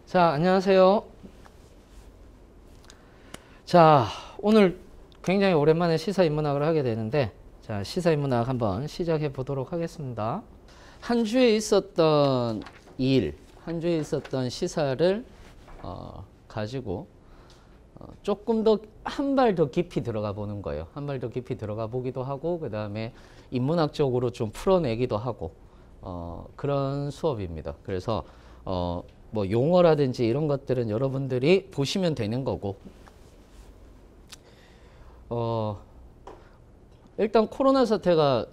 자, 안녕하세요. 자, 오늘 굉장히 오랜만에 시사인문학을 하게 되는데, 자, 시사인문학 한번 시작해 보도록 하겠습니다. 한 주에 있었던 일, 한 주에 있었던 시사를 가지고 조금 더 한 발 더 깊이 들어가 보는 거예요. 한 발 더 깊이 들어가 보기도 하고, 그 다음에 인문학적으로 좀 풀어내기도 하고, 그런 수업입니다. 그래서 뭐 용어라든지 이런 것들은 여러분들이 보시면 되는 거고, 일단 코로나 사태가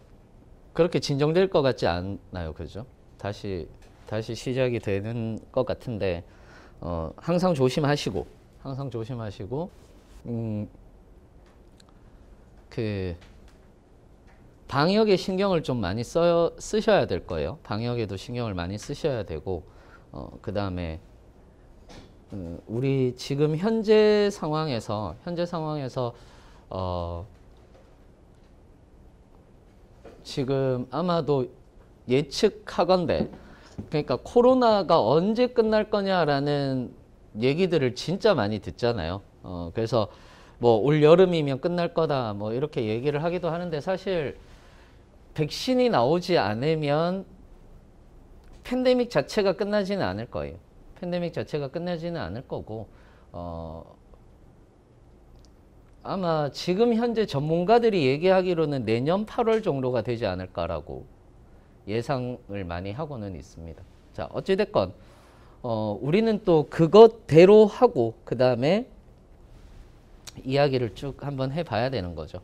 그렇게 진정될 것 같지 않나요, 그죠? 다시 시작이 되는 것 같은데, 항상 조심하시고, 그 방역에 신경을 좀 많이 쓰셔야 될 거예요. 방역에도 신경을 많이 쓰셔야 되고, 그 다음에 우리 지금 현재 상황에서 지금 아마도 예측하건대, 그러니까 코로나가 언제 끝날 거냐라는 얘기들을 진짜 많이 듣잖아요. 그래서 뭐 올 여름이면 끝날 거다 뭐 이렇게 얘기를 하기도 하는데, 사실 백신이 나오지 않으면 팬데믹 자체가 끝나지는 않을 거예요. 팬데믹 자체가 끝나지는 않을 거고, 아마 지금 현재 전문가들이 얘기하기로는 내년 8월 정도가 되지 않을까라고 예상을 많이 하고는 있습니다. 자, 어찌됐건 우리는 또 그것대로 하고 그 다음에 이야기를 쭉 한번 해봐야 되는 거죠.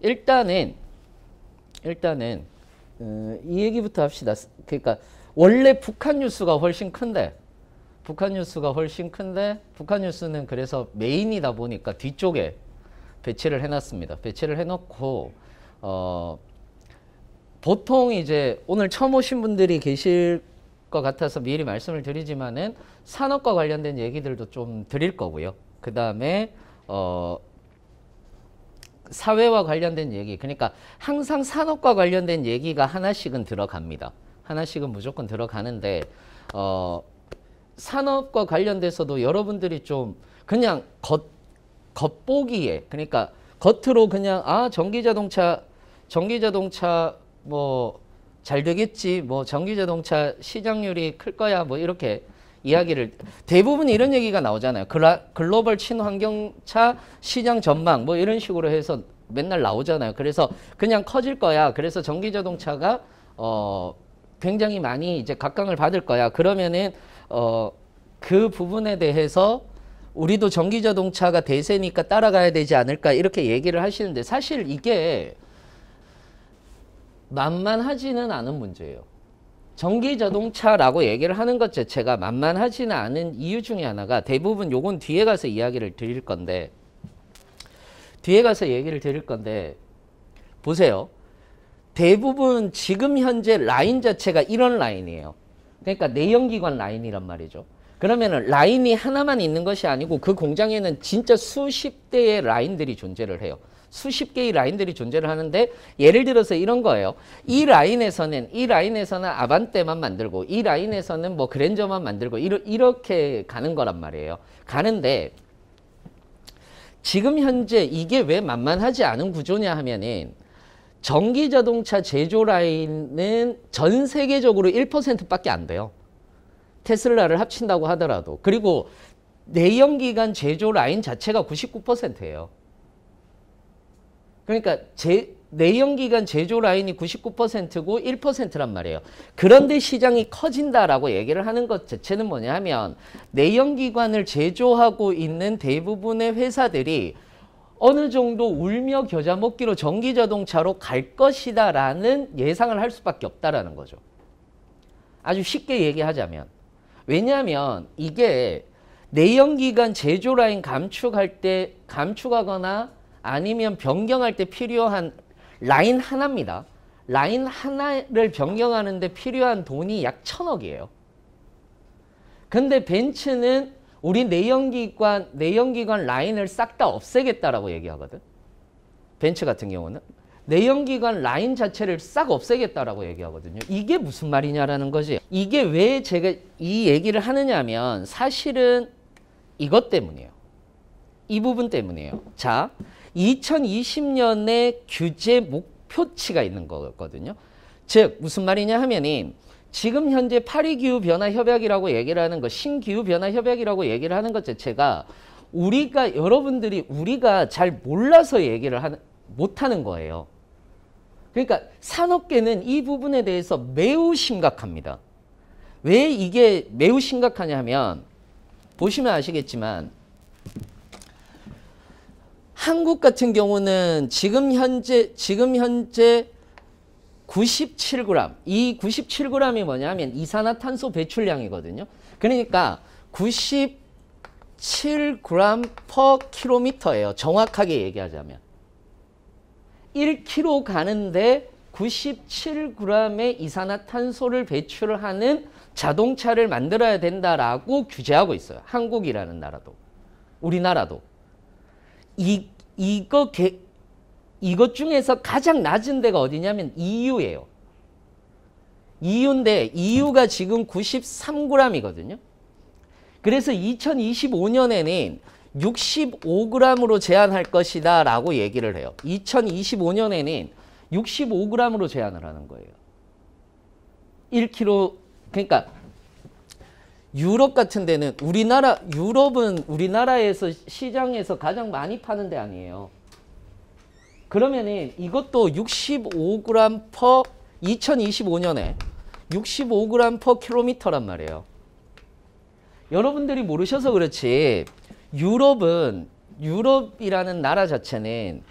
일단은 이 얘기부터 합시다. 그러니까 원래 북한 뉴스가 훨씬 큰데, 북한 뉴스는 그래서 메인이다 보니까 뒤쪽에 배치를 해놨습니다. 배치를 해놓고 보통 이제 오늘 처음 오신 분들이 계실 것 같아서 미리 말씀을 드리지만은 산업과 관련된 얘기들도 좀 드릴 거고요. 그 다음에 사회와 관련된 얘기, 그러니까 항상 산업과 관련된 얘기가 하나씩은 들어갑니다. 하나씩은 무조건 들어가는데, 산업과 관련돼서도 여러분들이 좀 그냥 겉보기에, 그러니까 겉으로 그냥 전기자동차 뭐 잘 되겠지, 뭐 전기자동차 시장률이 클 거야, 뭐 이렇게 이야기를, 대부분 이런 얘기가 나오잖아요. 글로벌 친환경차 시장 전망 뭐 이런 식으로 해서 맨날 나오잖아요. 그래서 그냥 커질 거야. 그래서 전기자동차가 굉장히 많이 이제 각광을 받을 거야. 그러면은 그 부분에 대해서 우리도 전기자동차가 대세니까 따라가야 되지 않을까 이렇게 얘기를 하시는데, 사실 이게 만만하지는 않은 문제예요. 전기자동차라고 얘기를 하는 것 자체가 만만하지는 않은 이유 중에 하나가, 대부분 요건 뒤에 가서 이야기를 드릴 건데, 보세요. 대부분 지금 현재 라인 자체가 이런 라인이에요. 그러니까 내연기관 라인이란 말이죠. 그러면은 라인이 하나만 있는 것이 아니고 그 공장에는 진짜 수십 대의 라인들이 존재를 해요. 수십 개의 라인들이 존재를 하는데, 예를 들어서 이런 거예요. 이 라인에서는 아반떼만 만들고, 이 라인에서는 뭐 그랜저만 만들고, 이렇게 가는 거란 말이에요. 가는데 지금 현재 이게 왜 만만하지 않은 구조냐 하면은, 전기자동차 제조 라인은 전 세계적으로 1%밖에 안 돼요. 테슬라를 합친다고 하더라도. 그리고 내연기관 제조 라인 자체가 99%예요. 그러니까 내연기관 제조 라인이 99%고 1%란 말이에요. 그런데 시장이 커진다라고 얘기를 하는 것 자체는 뭐냐 하면, 내연기관을 제조하고 있는 대부분의 회사들이 어느 정도 울며 겨자 먹기로 전기자동차로 갈 것이다라는 예상을 할 수밖에 없다라는 거죠. 아주 쉽게 얘기하자면. 왜냐하면 이게 내연기관 제조 라인 감축하거나 아니면 변경할 때 필요한 라인 하나입니다. 라인 하나를 변경하는데 필요한 돈이 약 1,000억이에요. 근데 벤츠는 우리 내연기관 라인을 싹 다 없애겠다라고 얘기하거든. 벤츠 같은 경우는. 내연기관 라인 자체를 싹 없애겠다라고 얘기하거든요. 이게 무슨 말이냐라는 거지. 이게 왜 제가 이 얘기를 하느냐 하면 사실은 이것 때문이에요. 이 부분 때문이에요. 자, 2020년에 규제 목표치가 있는 거거든요. 즉 무슨 말이냐 하면은 지금 현재 파리기후변화협약이라고 얘기를 하는 거, 신기후변화협약이라고 얘기를 하는 것 자체가 우리가 잘 몰라서 얘기를 못하는 거예요. 그러니까 산업계는 이 부분에 대해서 매우 심각합니다. 왜 이게 매우 심각하냐 하면 보시면 아시겠지만 한국 같은 경우는 지금 현재 97g, 이 97g이 뭐냐면 이산화탄소 배출량이거든요. 그러니까 97g/km예요. 정확하게 얘기하자면 1km 가는데 97g의 이산화탄소를 배출하는 자동차를 만들어야 된다라고 규제하고 있어요. 한국이라는 나라도, 우리나라도. 이것 중에서 가장 낮은 데가 어디냐면 EU예요. EU인데 EU가 지금 93g이거든요. 그래서 2025년에는 65g으로 제한할 것이다 라고 얘기를 해요. 2025년에는 65g으로 제한을 하는 거예요. 1kg, 그러니까 유럽 같은 데는 유럽은 우리나라에서 시장에서 가장 많이 파는 데 아니에요. 그러면은 이것도 2025년에 65g/km란 말이에요. 여러분들이 모르셔서 그렇지 유럽이라는 나라 자체는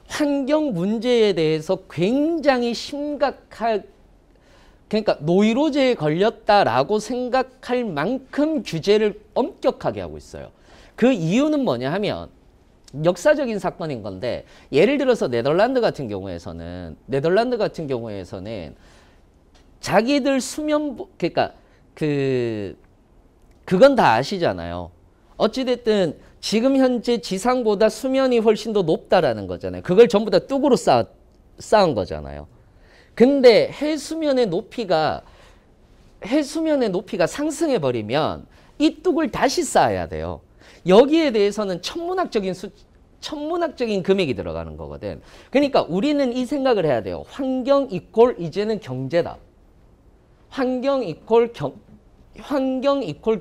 환경 문제에 대해서 굉장히 그러니까 노이로제에 걸렸다라고 생각할 만큼 규제를 엄격하게 하고 있어요. 그 이유는 뭐냐 하면 역사적인 사건인 건데 예를 들어서 네덜란드 같은 경우에서는 자기들 그러니까 그건 다 아시잖아요. 어찌됐든 지금 현재 지상보다 수면이 훨씬 더 높다라는 거잖아요. 그걸 전부 다 뚝으로 쌓은 거잖아요. 근데 해수면의 높이가 상승해 버리면 이 뚝을 다시 쌓아야 돼요. 여기에 대해서는 천문학적인 금액이 들어가는 거거든. 그러니까 우리는 이 생각을 해야 돼요. 환경 이꼴 이제는 경제다. 환경 이꼴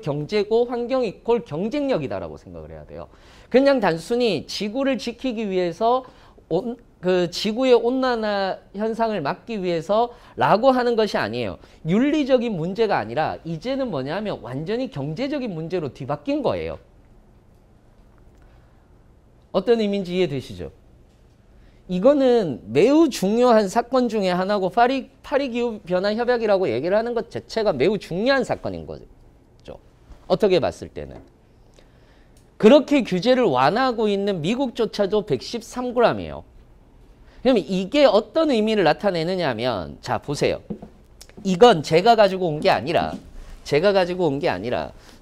경제고 환경 이꼴 경쟁력이다라고 생각을 해야 돼요. 그냥 단순히 지구를 지키기 위해서 지구의 온난화 현상을 막기 위해서라고 하는 것이 아니에요. 윤리적인 문제가 아니라 이제는 뭐냐면 완전히 경제적인 문제로 뒤바뀐 거예요. 어떤 의미인지 이해되시죠? 이거는 매우 중요한 사건 중에 하나고 파리기후변화협약이라고 얘기를 하는 것 자체가 매우 중요한 사건인 거죠. 어떻게 봤을 때는. 그렇게 규제를 완화하고 있는 미국조차도 113g이에요. 그럼 이게 어떤 의미를 나타내느냐 하면 자 보세요. 이건 제가 가지고 온 게 아니라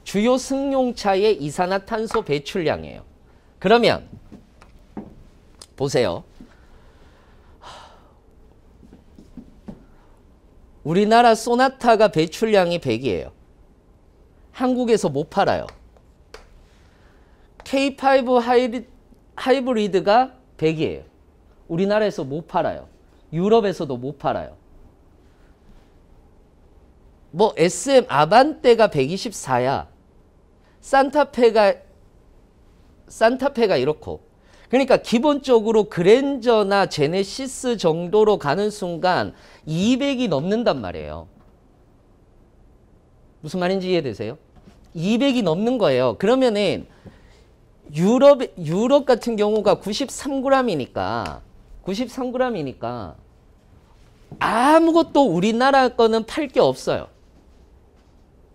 주요 승용차의 이산화탄소 배출량이에요. 그러면 보세요. 우리나라 소나타가 배출량이 100이에요. 한국에서 못 팔아요. K5 하이브리드가 100이에요. 우리나라에서 못 팔아요. 유럽에서도 못 팔아요. 뭐 SM 아반떼가 124야. 산타페가 이렇고. 그러니까 기본적으로 그랜저나 제네시스 정도로 가는 순간 200이 넘는단 말이에요. 무슨 말인지 이해되세요? 200이 넘는 거예요. 그러면은 유럽 같은 경우가 93g이니까 아무것도 우리나라 거는 팔 게 없어요.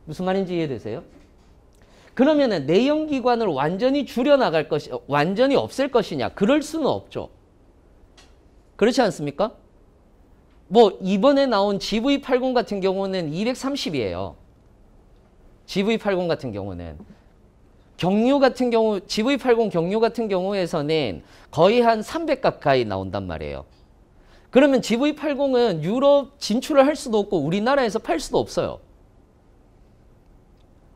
무슨 말인지 이해되세요? 그러면은 내연기관을 완전히 줄여나갈 완전히 없앨 것이냐? 그럴 수는 없죠. 그렇지 않습니까? 뭐 이번에 나온 GV80 같은 경우는 230이에요. GV80 같은 경우는 경유 같은 경우, GV80 경유 같은 경우에서는 거의 한 300 가까이 나온단 말이에요. 그러면 GV80은 유럽 진출을 할 수도 없고 우리나라에서 팔 수도 없어요.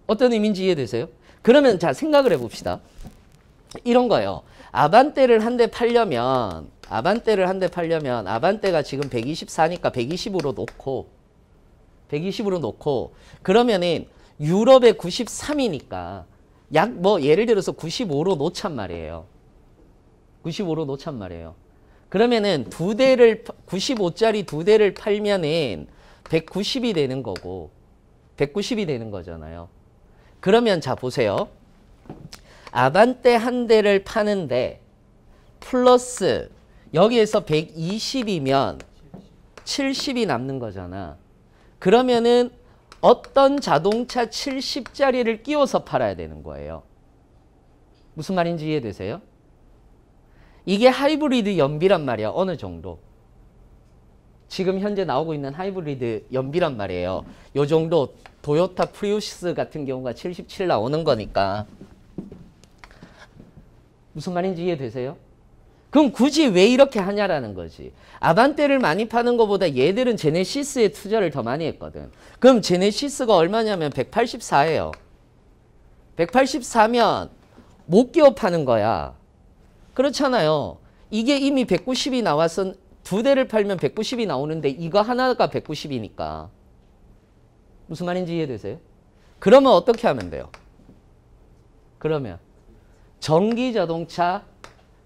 어떤 의미인지 이해되세요? 그러면 자, 생각을 해봅시다. 이런 거예요. 아반떼를 한 대 팔려면 아반떼가 지금 124니까 120으로 놓고 그러면은 유럽에 93이니까 약 뭐 예를 들어서 95로 놓잔 말이에요. 95로 놓잔 말이에요. 그러면은 95짜리 두 대를 팔면은 190이 되는 거고 190이 되는 거잖아요. 그러면 자, 보세요. 아반떼 한 대를 파는데 플러스 여기에서 120이면 70이 남는 거잖아. 그러면은 어떤 자동차 70짜리를 끼워서 팔아야 되는 거예요. 무슨 말인지 이해되세요? 이게 하이브리드 연비란 말이야. 어느 정도. 지금 현재 나오고 있는 하이브리드 연비란 말이에요. 요 정도 도요타 프리우스 같은 경우가 77 나오는 거니까. 무슨 말인지 이해되세요? 그럼 굳이 왜 이렇게 하냐라는 거지. 아반떼를 많이 파는 것보다 얘들은 제네시스에 투자를 더 많이 했거든. 그럼 제네시스가 얼마냐면 184예요. 184면 못 끼워 파는 거야. 그렇잖아요. 이게 이미 190이 나와서 두 대를 팔면 190이 나오는데 이거 하나가 190이니까. 무슨 말인지 이해되세요? 그러면 어떻게 하면 돼요? 그러면 전기자동차는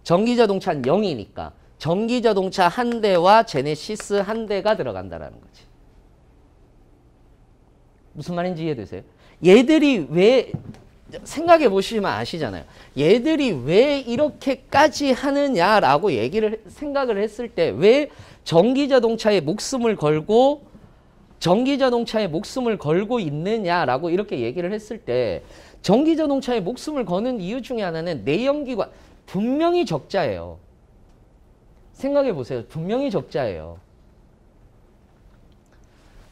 0이니까 전기자동차 한 대와 제네시스 한 대가 들어간다라는 거지. 무슨 말인지 이해되세요? 얘들이 왜 생각해 보시면 아시잖아요. 얘들이 왜 이렇게까지 하느냐라고 생각을 했을 때 왜 전기자동차에 목숨을 걸고 있느냐라고 이렇게 얘기를 했을 때 전기자동차에 목숨을 거는 이유 중에 하나는 내연기관 분명히 적자예요. 생각해 보세요. 분명히 적자예요.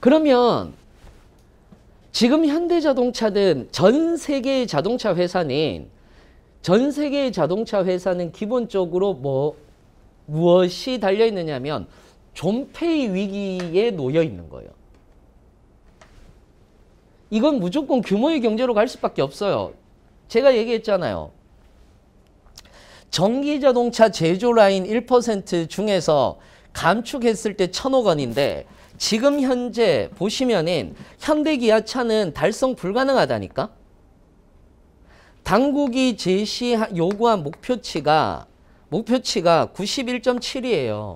그러면 지금 현대자동차든 전 세계의 자동차 회사는 기본적으로 무엇이 달려 있느냐면 존폐의 위기에 놓여 있는 거예요. 이건 무조건 규모의 경제로 갈 수밖에 없어요. 제가 얘기했잖아요. 전기자동차 제조 라인 1% 중에서 감축했을 때 1,000억 원인데 지금 현재 보시면은 현대기아차는 달성 불가능하다니까. 당국이 요구한 목표치가 91.7이에요.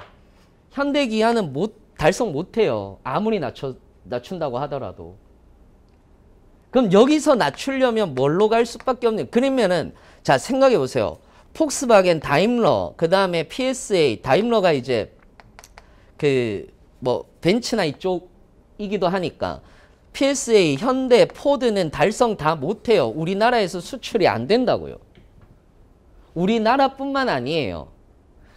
현대기아는 달성 못해요. 아무리 낮춘다고 하더라도. 그럼 여기서 낮추려면 뭘로 갈 수밖에 없는. 그러면은 자, 생각해 보세요. 폭스바겐, 다임러, 그 다음에 PSA, 다임러가 이제 벤츠나 이쪽이기도 하니까 PSA, 현대, 포드는 달성 다 못해요. 우리나라에서 수출이 안 된다고요. 우리나라뿐만 아니에요.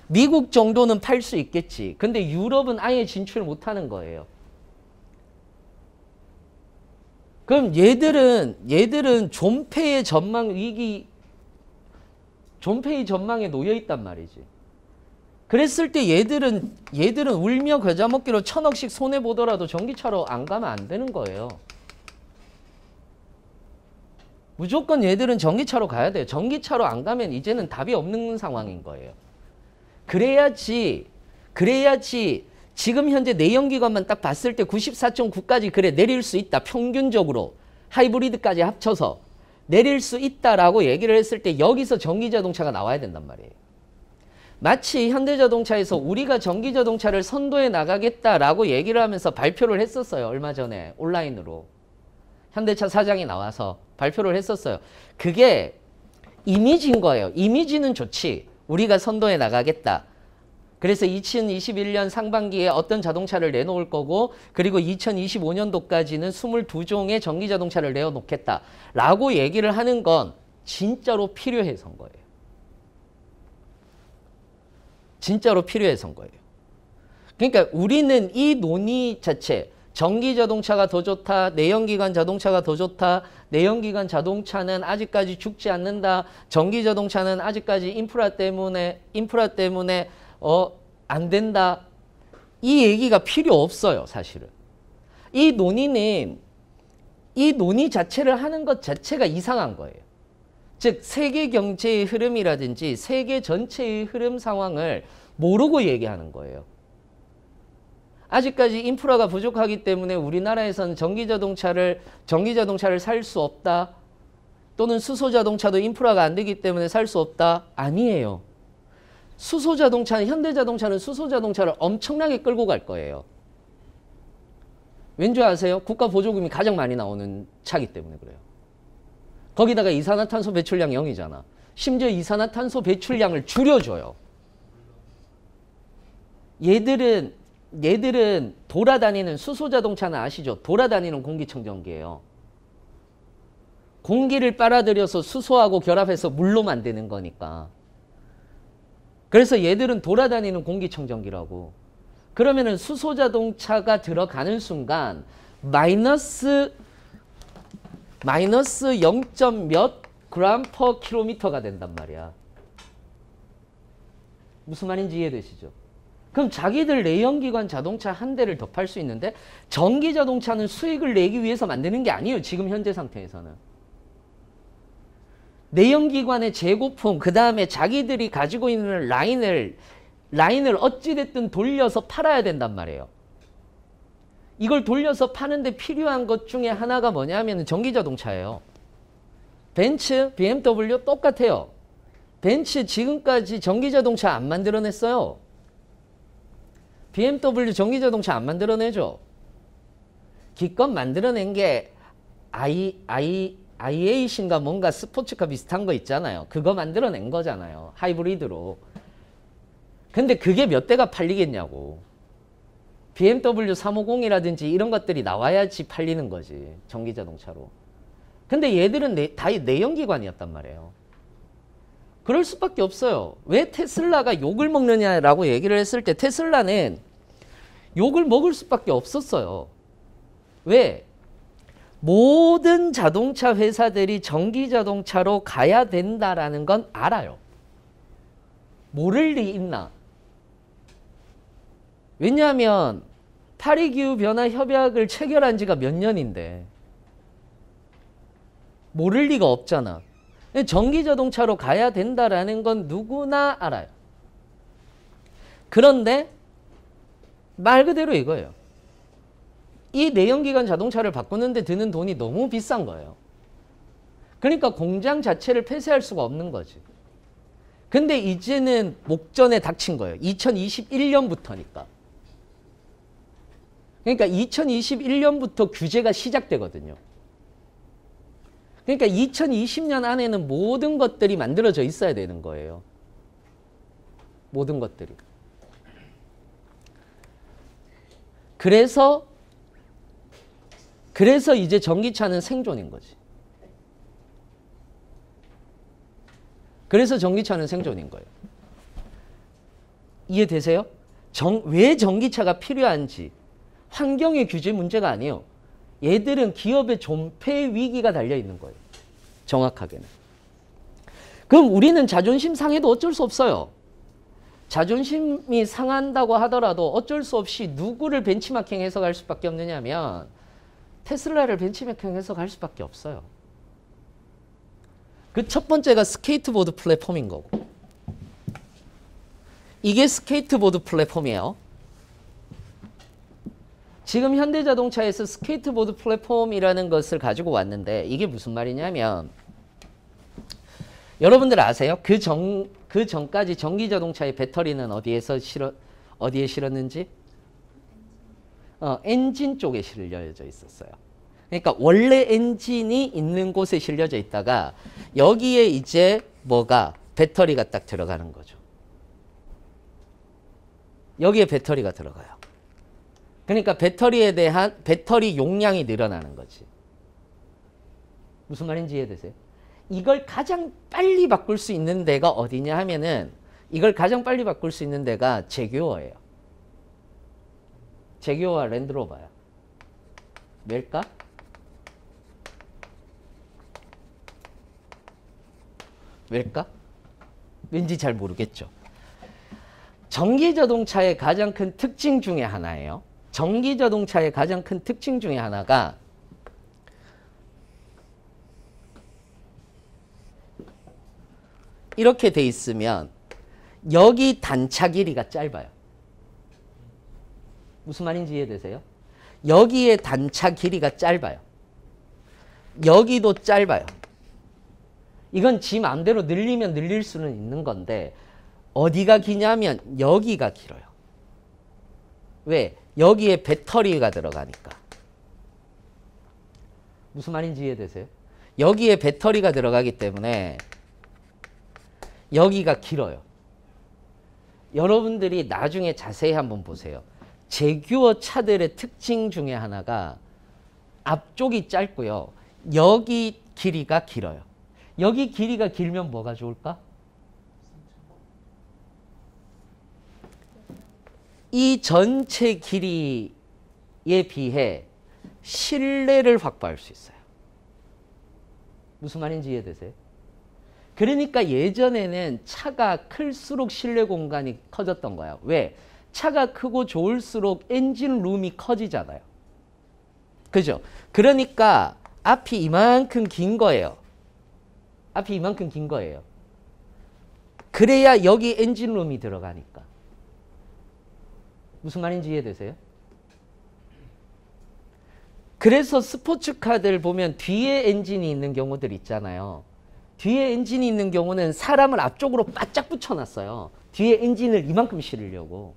미국 정도는 팔 수 있겠지. 근데 유럽은 아예 진출 못하는 거예요. 그럼 얘들은 존폐의 전망에 놓여 있단 말이지. 그랬을 때 얘들은 울며 겨자 먹기로 1,000억씩 손해 보더라도 전기차로 안 가면 안 되는 거예요. 무조건 얘들은 전기차로 가야 돼요. 전기차로 안 가면 이제는 답이 없는 상황인 거예요. 그래야지 지금 현재 내연기관만 딱 봤을 때 94.9까지 그래 내릴 수 있다. 평균적으로 하이브리드까지 합쳐서 내릴 수 있다라고 얘기를 했을 때 여기서 전기자동차가 나와야 된단 말이에요. 마치 현대자동차에서 우리가 전기자동차를 선도해 나가겠다라고 얘기를 하면서 발표를 했었어요. 얼마 전에 온라인으로. 현대차 사장이 나와서 발표를 했었어요. 그게 이미지인 거예요. 이미지는 좋지. 우리가 선도해 나가겠다. 그래서 2021년 상반기에 어떤 자동차를 내놓을 거고 그리고 2025년도까지는 22종의 전기자동차를 내어놓겠다. 라고 얘기를 하는 건 진짜로 필요해서인 거예요. 진짜로 필요해서인 거예요. 그러니까 우리는 이 논의 자체, 전기 자동차가 더 좋다. 내연기관 자동차가 더 좋다. 내연기관 자동차는 아직까지 죽지 않는다. 전기 자동차는 아직까지 인프라 때문에 안 된다. 이 얘기가 필요 없어요, 사실은. 이 논의 자체를 하는 것 자체가 이상한 거예요. 즉 세계 경제의 흐름이라든지 세계 전체의 흐름 상황을 모르고 얘기하는 거예요. 아직까지 인프라가 부족하기 때문에 우리나라에서는 전기 자동차를 살 수 없다. 또는 수소 자동차도 인프라가 안 되기 때문에 살 수 없다. 아니에요. 현대 자동차는 수소 자동차를 엄청나게 끌고 갈 거예요. 왠지 아세요? 국가 보조금이 가장 많이 나오는 차기 때문에 그래요. 거기다가 이산화탄소 배출량 0이잖아. 심지어 이산화탄소 배출량을 줄여줘요. 얘들은 돌아다니는 수소 자동차는 아시죠? 돌아다니는 공기청정기예요. 공기를 빨아들여서 수소하고 결합해서 물로 만드는 거니까. 그래서 얘들은 돌아다니는 공기청정기라고. 그러면은 수소 자동차가 들어가는 순간 마이너스 0몇 그램 퍼 킬로미터가 된단 말이야. 무슨 말인지 이해되시죠? 그럼 자기들 내연기관 자동차 한 대를 더 팔 수 있는데 전기 자동차는 수익을 내기 위해서 만드는 게 아니에요. 지금 현재 상태에서는. 내연기관의 재고품, 그 다음에 자기들이 가지고 있는 라인을 어찌됐든 돌려서 팔아야 된단 말이에요. 이걸 돌려서 파는데 필요한 것 중에 하나가 뭐냐면 전기자동차예요. 벤츠, BMW 똑같아요. 벤츠 지금까지 전기자동차 안 만들어냈어요. BMW 전기자동차 안 만들어내죠. 기껏 만들어낸 게 i8인가 뭔가 스포츠카 비슷한 거 있잖아요. 그거 만들어낸 거잖아요. 하이브리드로. 근데 그게 몇 대가 팔리겠냐고. BMW 350이라든지 이런 것들이 나와야지 팔리는 거지. 전기자동차로. 근데 얘들은 다 내연기관이었단 말이에요. 그럴 수밖에 없어요. 왜 테슬라가 욕을 먹느냐라고 얘기를 했을 때 테슬라는 욕을 먹을 수밖에 없었어요. 왜? 모든 자동차 회사들이 전기자동차로 가야 된다라는 건 알아요. 모를 리 있나? 왜냐하면 파리기후변화 협약을 체결한 지가 몇 년인데 모를 리가 없잖아. 전기자동차로 가야 된다라는 건 누구나 알아요. 그런데 말 그대로 이거예요. 이 내연기관 자동차를 바꾸는데 드는 돈이 너무 비싼 거예요. 그러니까 공장 자체를 폐쇄할 수가 없는 거지. 근데 이제는 목전에 닥친 거예요. 2021년부터니까. 그러니까 2021년부터 규제가 시작되거든요. 그러니까 2020년 안에는 모든 것들이 만들어져 있어야 되는 거예요. 모든 것들이. 그래서 이제 전기차는 생존인 거지. 그래서 전기차는 생존인 거예요. 이해되세요? 왜 전기차가 필요한지. 환경의 규제 문제가 아니에요. 얘들은 기업의 존폐 위기가 달려있는 거예요. 정확하게는. 그럼 우리는 자존심 상해도 어쩔 수 없어요. 자존심이 상한다고 하더라도 어쩔 수 없이 누구를 벤치마킹해서 갈 수밖에 없느냐면 테슬라를 벤치마킹해서 갈 수밖에 없어요. 그 첫 번째가 스케이트보드 플랫폼인 거고. 이게 스케이트보드 플랫폼이에요. 지금 현대자동차에서 스케이트보드 플랫폼이라는 것을 가지고 왔는데 이게 무슨 말이냐면 여러분들 아세요? 그 전까지 전기자동차의 배터리는 어디에 실었는지? 엔진 쪽에 실려져 있었어요. 그러니까 원래 엔진이 있는 곳에 실려져 있다가 여기에 이제 배터리가 딱 들어가는 거죠. 여기에 배터리가 들어가요. 그러니까 배터리에 대한 배터리 용량이 늘어나는 거지. 무슨 말인지 이해되세요? 이걸 가장 빨리 바꿀 수 있는 데가 어디냐 하면은 이걸 가장 빨리 바꿀 수 있는 데가 제규어예요. 제규어와 랜드로버야. 왜일까? 왜일까? 왠지 잘 모르겠죠. 전기자동차의 가장 큰 특징 중에 하나예요. 전기자동차의 가장 큰 특징 중에 하나가 이렇게 돼 있으면 여기 단차 길이가 짧아요. 무슨 말인지 이해되세요? 여기에 단차 길이가 짧아요. 여기도 짧아요. 이건 지 마음대로 늘리면 늘릴 수는 있는 건데 어디가 기냐면 여기가 길어요. 왜? 여기에 배터리가 들어가니까. 무슨 말인지 이해되세요? 여기에 배터리가 들어가기 때문에 여기가 길어요. 여러분들이 나중에 자세히 한번 보세요. 제규어 차들의 특징 중에 하나가 앞쪽이 짧고요. 여기 길이가 길어요. 여기 길이가 길면 뭐가 좋을까? 이 전체 길이에 비해 실내를 확보할 수 있어요. 무슨 말인지 이해되세요? 그러니까 예전에는 차가 클수록 실내 공간이 커졌던 거예요. 왜? 차가 크고 좋을수록 엔진 룸이 커지잖아요. 그죠? 그러니까 앞이 이만큼 긴 거예요. 앞이 이만큼 긴 거예요. 그래야 여기 엔진 룸이 들어가니까. 무슨 말인지 이해되세요? 그래서 스포츠카들 보면 뒤에 엔진이 있는 경우들 있잖아요. 뒤에 엔진이 있는 경우는 사람을 앞쪽으로 바짝 붙여놨어요. 뒤에 엔진을 이만큼 실으려고.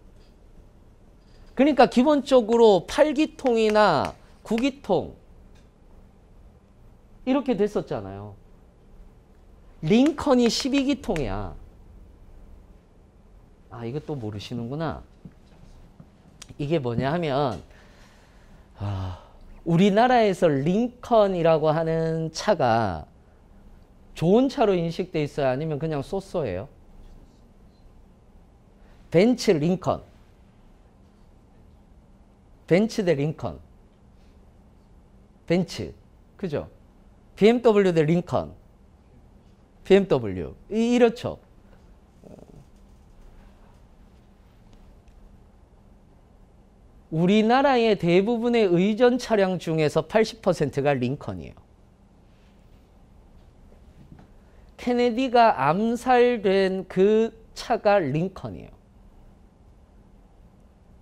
그러니까 기본적으로 8기통이나 9기통 이렇게 됐었잖아요. 링컨이 12기통이야. 아, 이것도 모르시는구나. 이게 뭐냐 하면 우리나라에서 링컨이라고 하는 차가 좋은 차로 인식돼 있어요? 아니면 그냥 쏘쏘예요? 벤츠 링컨. 벤츠 대 링컨. 벤츠. 그죠? BMW 대 링컨. BMW. 이렇죠. 우리나라의 대부분의 의전 차량 중에서 80%가 링컨이에요. 케네디가 암살된 그 차가 링컨이에요.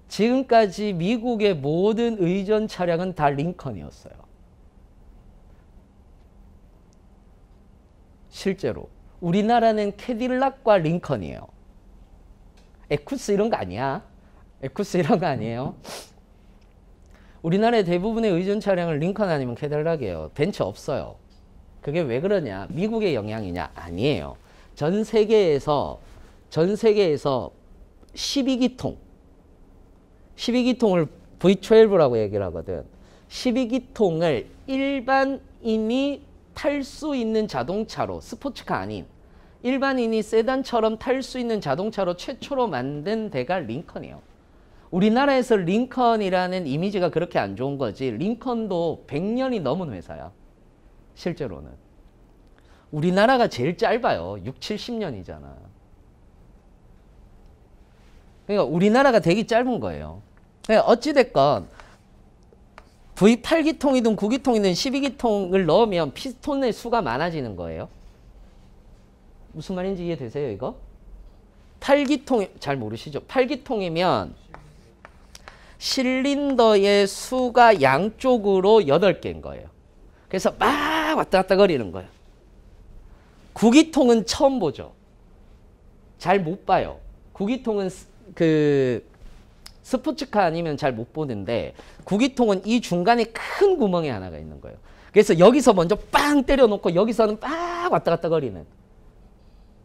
지금까지 미국의 모든 의전 차량은 다 링컨이었어요. 실제로. 우리나라는 캐딜락과 링컨이에요. 에쿠스 이런 거 아니야. 에쿠스 이런 거 아니에요. 우리나라의 대부분의 의전 차량은 링컨 아니면 캐딜락이에요. 벤츠 없어요. 그게 왜 그러냐? 미국의 영향이냐? 아니에요. 전 세계에서 12기통을 V12라고 얘기를 하거든. 12기통을 일반인이 탈 수 있는 자동차로, 스포츠카 아닌 일반인이 세단처럼 탈 수 있는 자동차로 최초로 만든 데가 링컨이에요. 우리나라에서 링컨이라는 이미지가 그렇게 안 좋은 거지. 링컨도 100년이 넘은 회사야. 실제로는. 우리나라가 제일 짧아요. 6, 70년이잖아. 그러니까 우리나라가 되게 짧은 거예요. 그러니까 어찌됐건 V8기통이든 9기통이든 12기통을 넣으면 피스톤의 수가 많아지는 거예요. 무슨 말인지 이해되세요, 이거? 8기통, 잘 모르시죠? 8기통이면 실린더의 수가 양쪽으로 8개인 거예요. 그래서 막 왔다 갔다 거리는 거예요. 9기통은 처음 보죠. 잘 못 봐요. 9기통은 스포츠카 아니면 잘 못 보는데 9기통은 이 중간에 큰 구멍이 하나가 있는 거예요. 그래서 여기서 먼저 빵 때려놓고 여기서는 막 왔다 갔다 거리는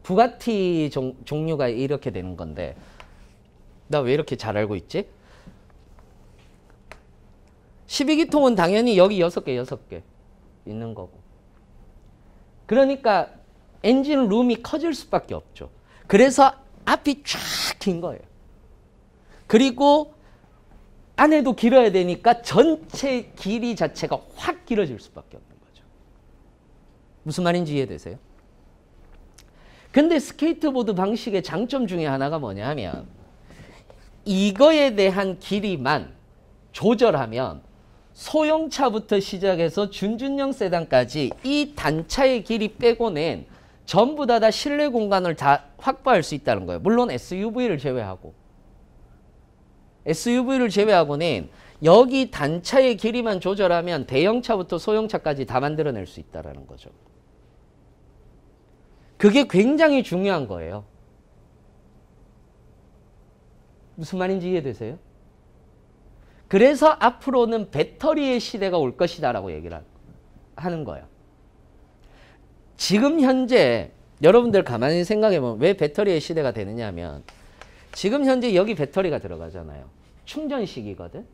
부가티 종류가 이렇게 되는 건데 나 왜 이렇게 잘 알고 있지? 12기통은 당연히 여기 6개 있는 거고. 그러니까 엔진 룸이 커질 수밖에 없죠. 그래서 앞이 쫙 긴 거예요. 그리고 안에도 길어야 되니까 전체 길이 자체가 확 길어질 수밖에 없는 거죠. 무슨 말인지 이해되세요? 근데 스케이트보드 방식의 장점 중에 하나가 뭐냐 하면 이거에 대한 길이만 조절하면 소형차부터 시작해서 준준형 세단까지 이 단차의 길이 빼고는 전부 다 실내 공간을 다 확보할 수 있다는 거예요. 물론 SUV를 제외하고. SUV를 제외하고는 여기 단차의 길이만 조절하면 대형차부터 소형차까지 다 만들어낼 수 있다는 거죠. 그게 굉장히 중요한 거예요. 무슨 말인지 이해되세요? 그래서 앞으로는 배터리의 시대가 올 것이다 라고 얘기를 하는 거예요. 지금 현재 여러분들 가만히 생각해보면 왜 배터리의 시대가 되느냐 하면 지금 현재 여기 배터리가 들어가잖아요. 충전식이거든.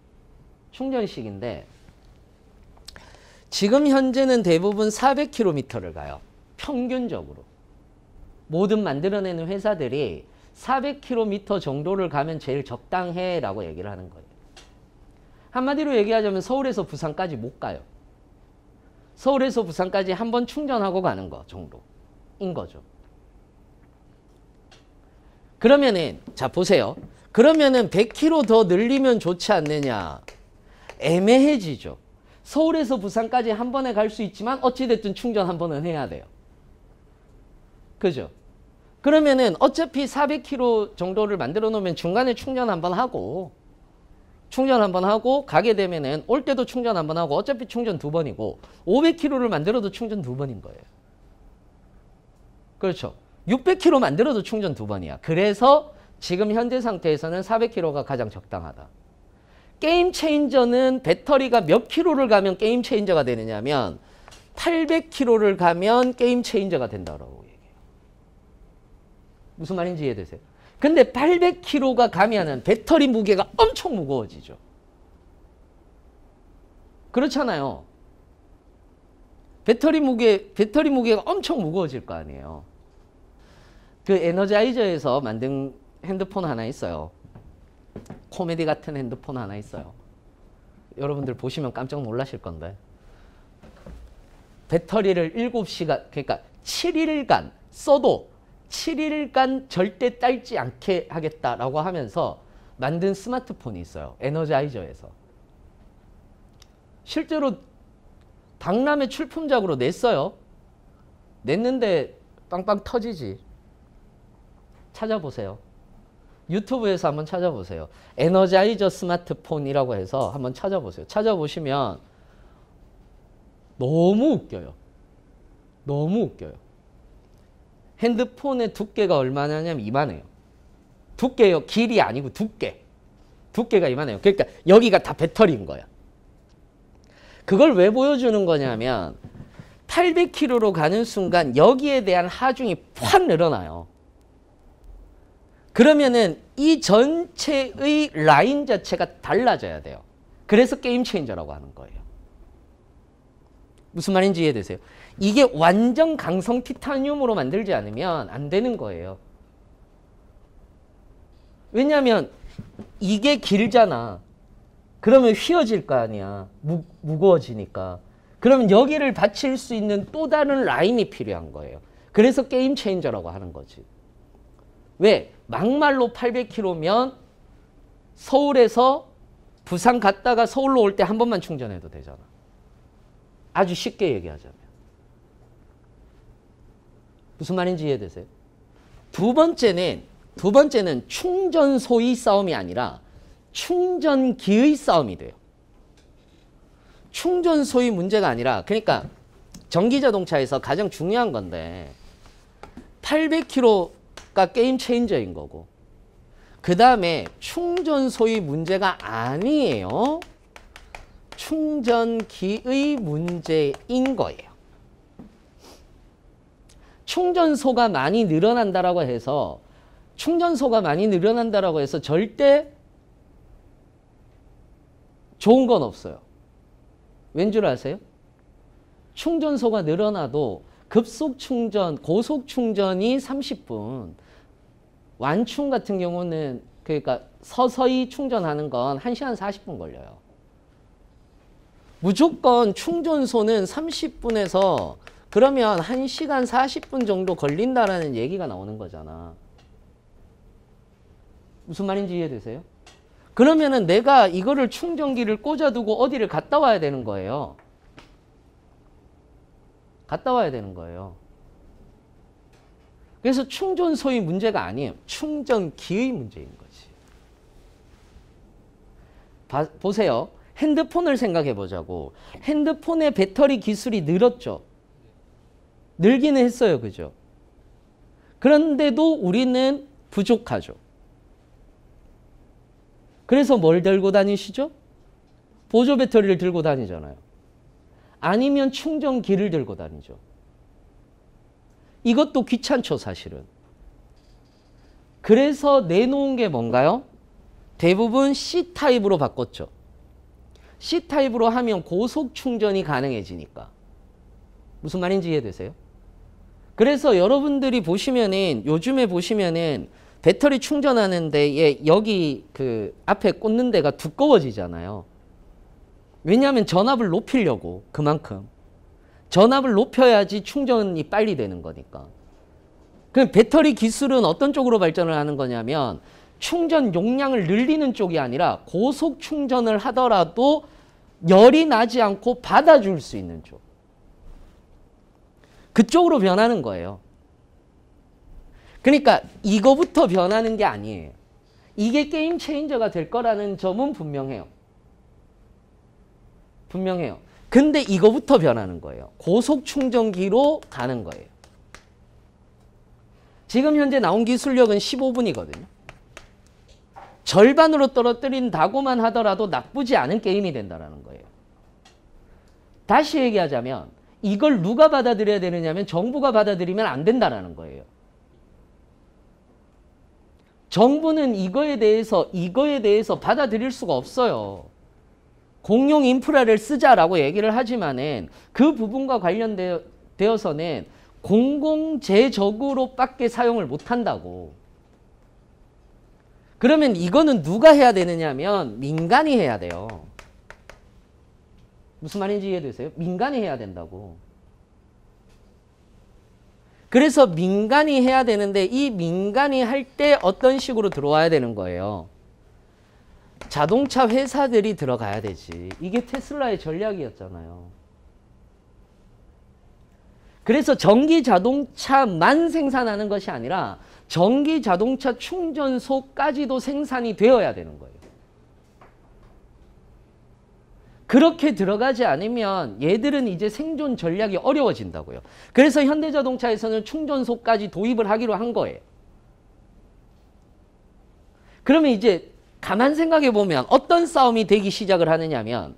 충전식인데 지금 현재는 대부분 400km를 가요. 평균적으로. 모든 만들어내는 회사들이 400km 정도를 가면 제일 적당해 라고 얘기를 하는 거예요. 한마디로 얘기하자면 서울에서 부산까지 못 가요. 서울에서 부산까지 한 번 충전하고 가는 거 정도인 거죠. 그러면은 자 보세요. 그러면은 100km 더 늘리면 좋지 않느냐. 애매해지죠. 서울에서 부산까지 한 번에 갈 수 있지만 어찌됐든 충전 한 번은 해야 돼요. 그죠? 그러면은 어차피 400km 정도를 만들어 놓으면 중간에 충전 한번 하고 가게 되면은 올 때도 충전 한번 하고 어차피 충전 2번이고 500km를 만들어도 충전 2번인 거예요. 그렇죠. 600km 만들어도 충전 2번이야. 그래서 지금 현재 상태에서는 400km가 가장 적당하다. 게임 체인저는 배터리가 몇 킬로를 가면 게임 체인저가 되느냐면 800km를 가면 게임 체인저가 된다고 얘기해요. 무슨 말인지 이해되세요? 근데 800km가 가면은 배터리 무게가 엄청 무거워지죠. 그렇잖아요. 배터리 무게가 엄청 무거워질 거 아니에요. 그 에너자이저에서 만든 핸드폰 하나 있어요. 코미디 같은 핸드폰 하나 있어요. 여러분들 보시면 깜짝 놀라실 건데 배터리를 7시간 그러니까 7일간 써도 7일간 절대 딸지 않게 하겠다라고 하면서 만든 스마트폰이 있어요. 에너자이저에서. 실제로 박람회 출품작으로 냈어요. 냈는데 빵빵 터지지. 찾아보세요. 유튜브에서 한번 찾아보세요. 에너자이저 스마트폰이라고 해서 한번 찾아보세요. 찾아보시면 너무 웃겨요. 너무 웃겨요. 핸드폰의 두께가 얼마냐면 이만해요. 두께요. 길이 아니고 두께. 두께가 이만해요. 그러니까 여기가 다 배터리인 거야. 그걸 왜 보여주는 거냐면 800km로 가는 순간 여기에 대한 하중이 확 늘어나요. 그러면은 이 전체의 라인 자체가 달라져야 돼요. 그래서 게임 체인저라고 하는 거예요. 무슨 말인지 이해되세요? 이게 완전 강성 티타늄으로 만들지 않으면 안 되는 거예요. 왜냐하면 이게 길잖아. 그러면 휘어질 거 아니야. 무거워지니까. 그러면 여기를 받칠 수 있는 또 다른 라인이 필요한 거예요. 그래서 게임 체인저라고 하는 거지. 왜? 막말로 800km면 서울에서 부산 갔다가 서울로 올 때 한 번만 충전해도 되잖아. 아주 쉽게 얘기하자면. 무슨 말인지 이해되세요? 두 번째는 충전소의 싸움이 아니라 충전기의 싸움이 돼요. 충전소의 문제가 아니라 그러니까 전기자동차에서 가장 중요한 건데 800km가 게임 체인저인 거고 그 다음에 충전소의 문제가 아니에요. 충전기의 문제인 거예요. 충전소가 많이 늘어난다라고 해서 절대 좋은 건 없어요. 왠 줄 아세요? 충전소가 늘어나도 급속 충전, 고속 충전이 30분, 완충 같은 경우는 그러니까 서서히 충전하는 건 1시간 40분 걸려요. 무조건 충전소는 30분에서 그러면 1시간 40분 정도 걸린다라는 얘기가 나오는 거잖아. 무슨 말인지 이해되세요? 그러면은 내가 이거를 충전기를 꽂아두고 어디를 갔다 와야 되는 거예요. 갔다 와야 되는 거예요. 그래서 충전소의 문제가 아니에요. 충전기의 문제인 거지. 보세요. 핸드폰을 생각해 보자고. 핸드폰의 배터리 기술이 늘었죠. 늘기는 했어요. 그죠? 그런데도 우리는 부족하죠. 그래서 뭘 들고 다니시죠? 보조 배터리를 들고 다니잖아요. 아니면 충전기를 들고 다니죠. 이것도 귀찮죠, 사실은. 그래서 내놓은 게 뭔가요? 대부분 C타입으로 바꿨죠. C타입으로 하면 고속 충전이 가능해지니까. 무슨 말인지 이해되세요? 그래서 여러분들이 보시면은 요즘에 보시면은 배터리 충전하는데 여기 그 앞에 꽂는 데가 두꺼워지잖아요. 왜냐하면 전압을 높이려고 그만큼. 전압을 높여야지 충전이 빨리 되는 거니까. 그럼 배터리 기술은 어떤 쪽으로 발전을 하는 거냐면 충전 용량을 늘리는 쪽이 아니라 고속 충전을 하더라도 열이 나지 않고 받아줄 수 있는 쪽. 그쪽으로 변하는 거예요. 그러니까 이거부터 변하는 게 아니에요. 이게 게임 체인저가 될 거라는 점은 분명해요. 분명해요. 근데 이거부터 변하는 거예요. 고속 충전기로 가는 거예요. 지금 현재 나온 기술력은 15분이거든요. 절반으로 떨어뜨린다고만 하더라도 나쁘지 않은 게임이 된다는 거예요. 다시 얘기하자면 이걸 누가 받아들여야 되느냐면 정부가 받아들이면 안 된다는 거예요. 정부는 이거에 대해서 받아들일 수가 없어요. 공용 인프라를 쓰자라고 얘기를 하지만은 그 부분과 관련되어서는 공공재적으로밖에 사용을 못한다고. 그러면 이거는 누가 해야 되느냐면 민간이 해야 돼요. 무슨 말인지 이해되세요? 민간이 해야 된다고. 그래서 민간이 해야 되는데 이 민간이 할 때 어떤 식으로 들어와야 되는 거예요? 자동차 회사들이 들어가야 되지. 이게 테슬라의 전략이었잖아요. 그래서 전기 자동차만 생산하는 것이 아니라 전기 자동차 충전소까지도 생산이 되어야 되는 거예요. 그렇게 들어가지 않으면 얘들은 이제 생존 전략이 어려워진다고요. 그래서 현대자동차에서는 충전소까지 도입을 하기로 한 거예요. 그러면 이제 가만 생각해 보면 어떤 싸움이 되기 시작을 하느냐면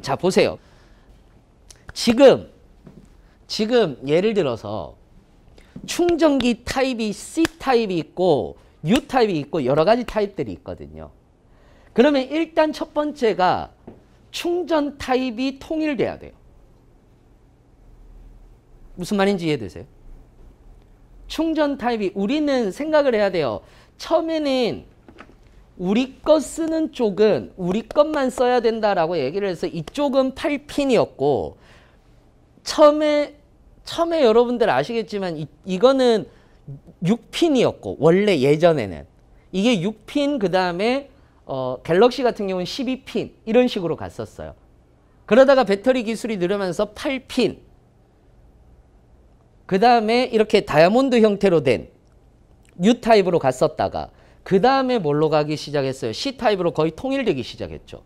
자 보세요. 지금 예를 들어서 충전기 타입이 C타입이 있고 U타입이 있고 여러 가지 타입들이 있거든요. 그러면 일단 첫 번째가 충전 타입이 통일돼야 돼요. 무슨 말인지 이해되세요? 충전 타입이 우리는 생각을 해야 돼요. 처음에는 우리 거 쓰는 쪽은 우리 것만 써야 된다라고 얘기를 해서 이쪽은 8핀이었고 처음에 여러분들 아시겠지만 이거는 6핀이었고 원래 예전에는 이게 6핀 그 다음에 갤럭시 같은 경우는 12핀 이런 식으로 갔었어요. 그러다가 배터리 기술이 늘으면서 8핀 그 다음에 이렇게 다이아몬드 형태로 된 U타입으로 갔었다가 그 다음에 뭘로 가기 시작했어요? C타입으로 거의 통일되기 시작했죠.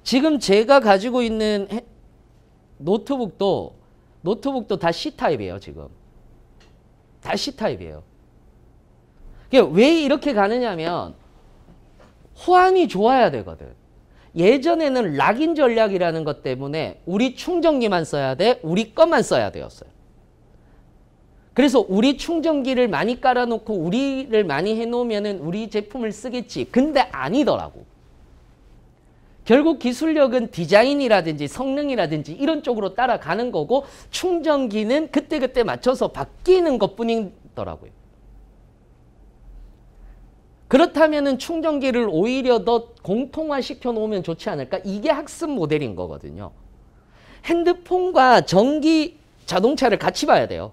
지금 제가 가지고 있는 노트북도 다 C타입이에요. 지금 다 C타입이에요. 왜 이렇게 가느냐면 호환이 좋아야 되거든. 예전에는 락인 전략이라는 것 때문에 우리 충전기만 써야 돼. 우리 것만 써야 되었어요. 그래서 우리 충전기를 많이 깔아놓고 우리를 많이 해놓으면 우리 제품을 쓰겠지. 근데 아니더라고. 결국 기술력은 디자인이라든지 성능이라든지 이런 쪽으로 따라가는 거고 충전기는 그때그때 맞춰서 바뀌는 것뿐이더라고요. 그렇다면은 충전기를 오히려 더 공통화시켜 놓으면 좋지 않을까? 이게 학습 모델인 거거든요. 핸드폰과 전기 자동차를 같이 봐야 돼요.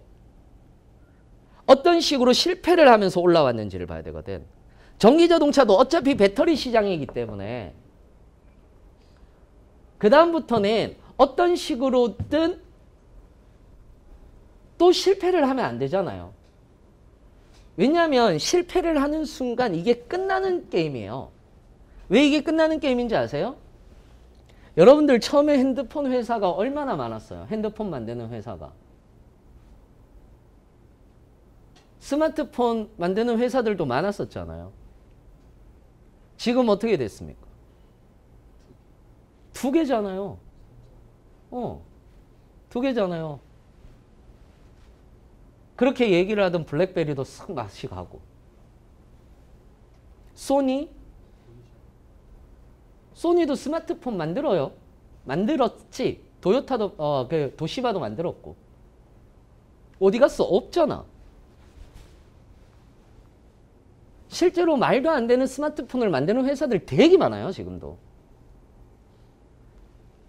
어떤 식으로 실패를 하면서 올라왔는지를 봐야 되거든. 전기 자동차도 어차피 배터리 시장이기 때문에 그 다음부터는 어떤 식으로든 또 실패를 하면 안 되잖아요. 왜냐하면 실패를 하는 순간 이게 끝나는 게임이에요. 왜 이게 끝나는 게임인지 아세요? 여러분들 처음에 핸드폰 회사가 얼마나 많았어요? 핸드폰 만드는 회사가. 스마트폰 만드는 회사들도 많았었잖아요. 지금 어떻게 됐습니까? 2개잖아요. 2개잖아요. 그렇게 얘기를 하던 블랙베리도 쓱 맛이 가고. 소니도 스마트폰 만들어요. 만들었지. 도요타도 그 도시바도 만들었고. 어디 갔어? 없잖아. 실제로 말도 안 되는 스마트폰을 만드는 회사들 되게 많아요, 지금도.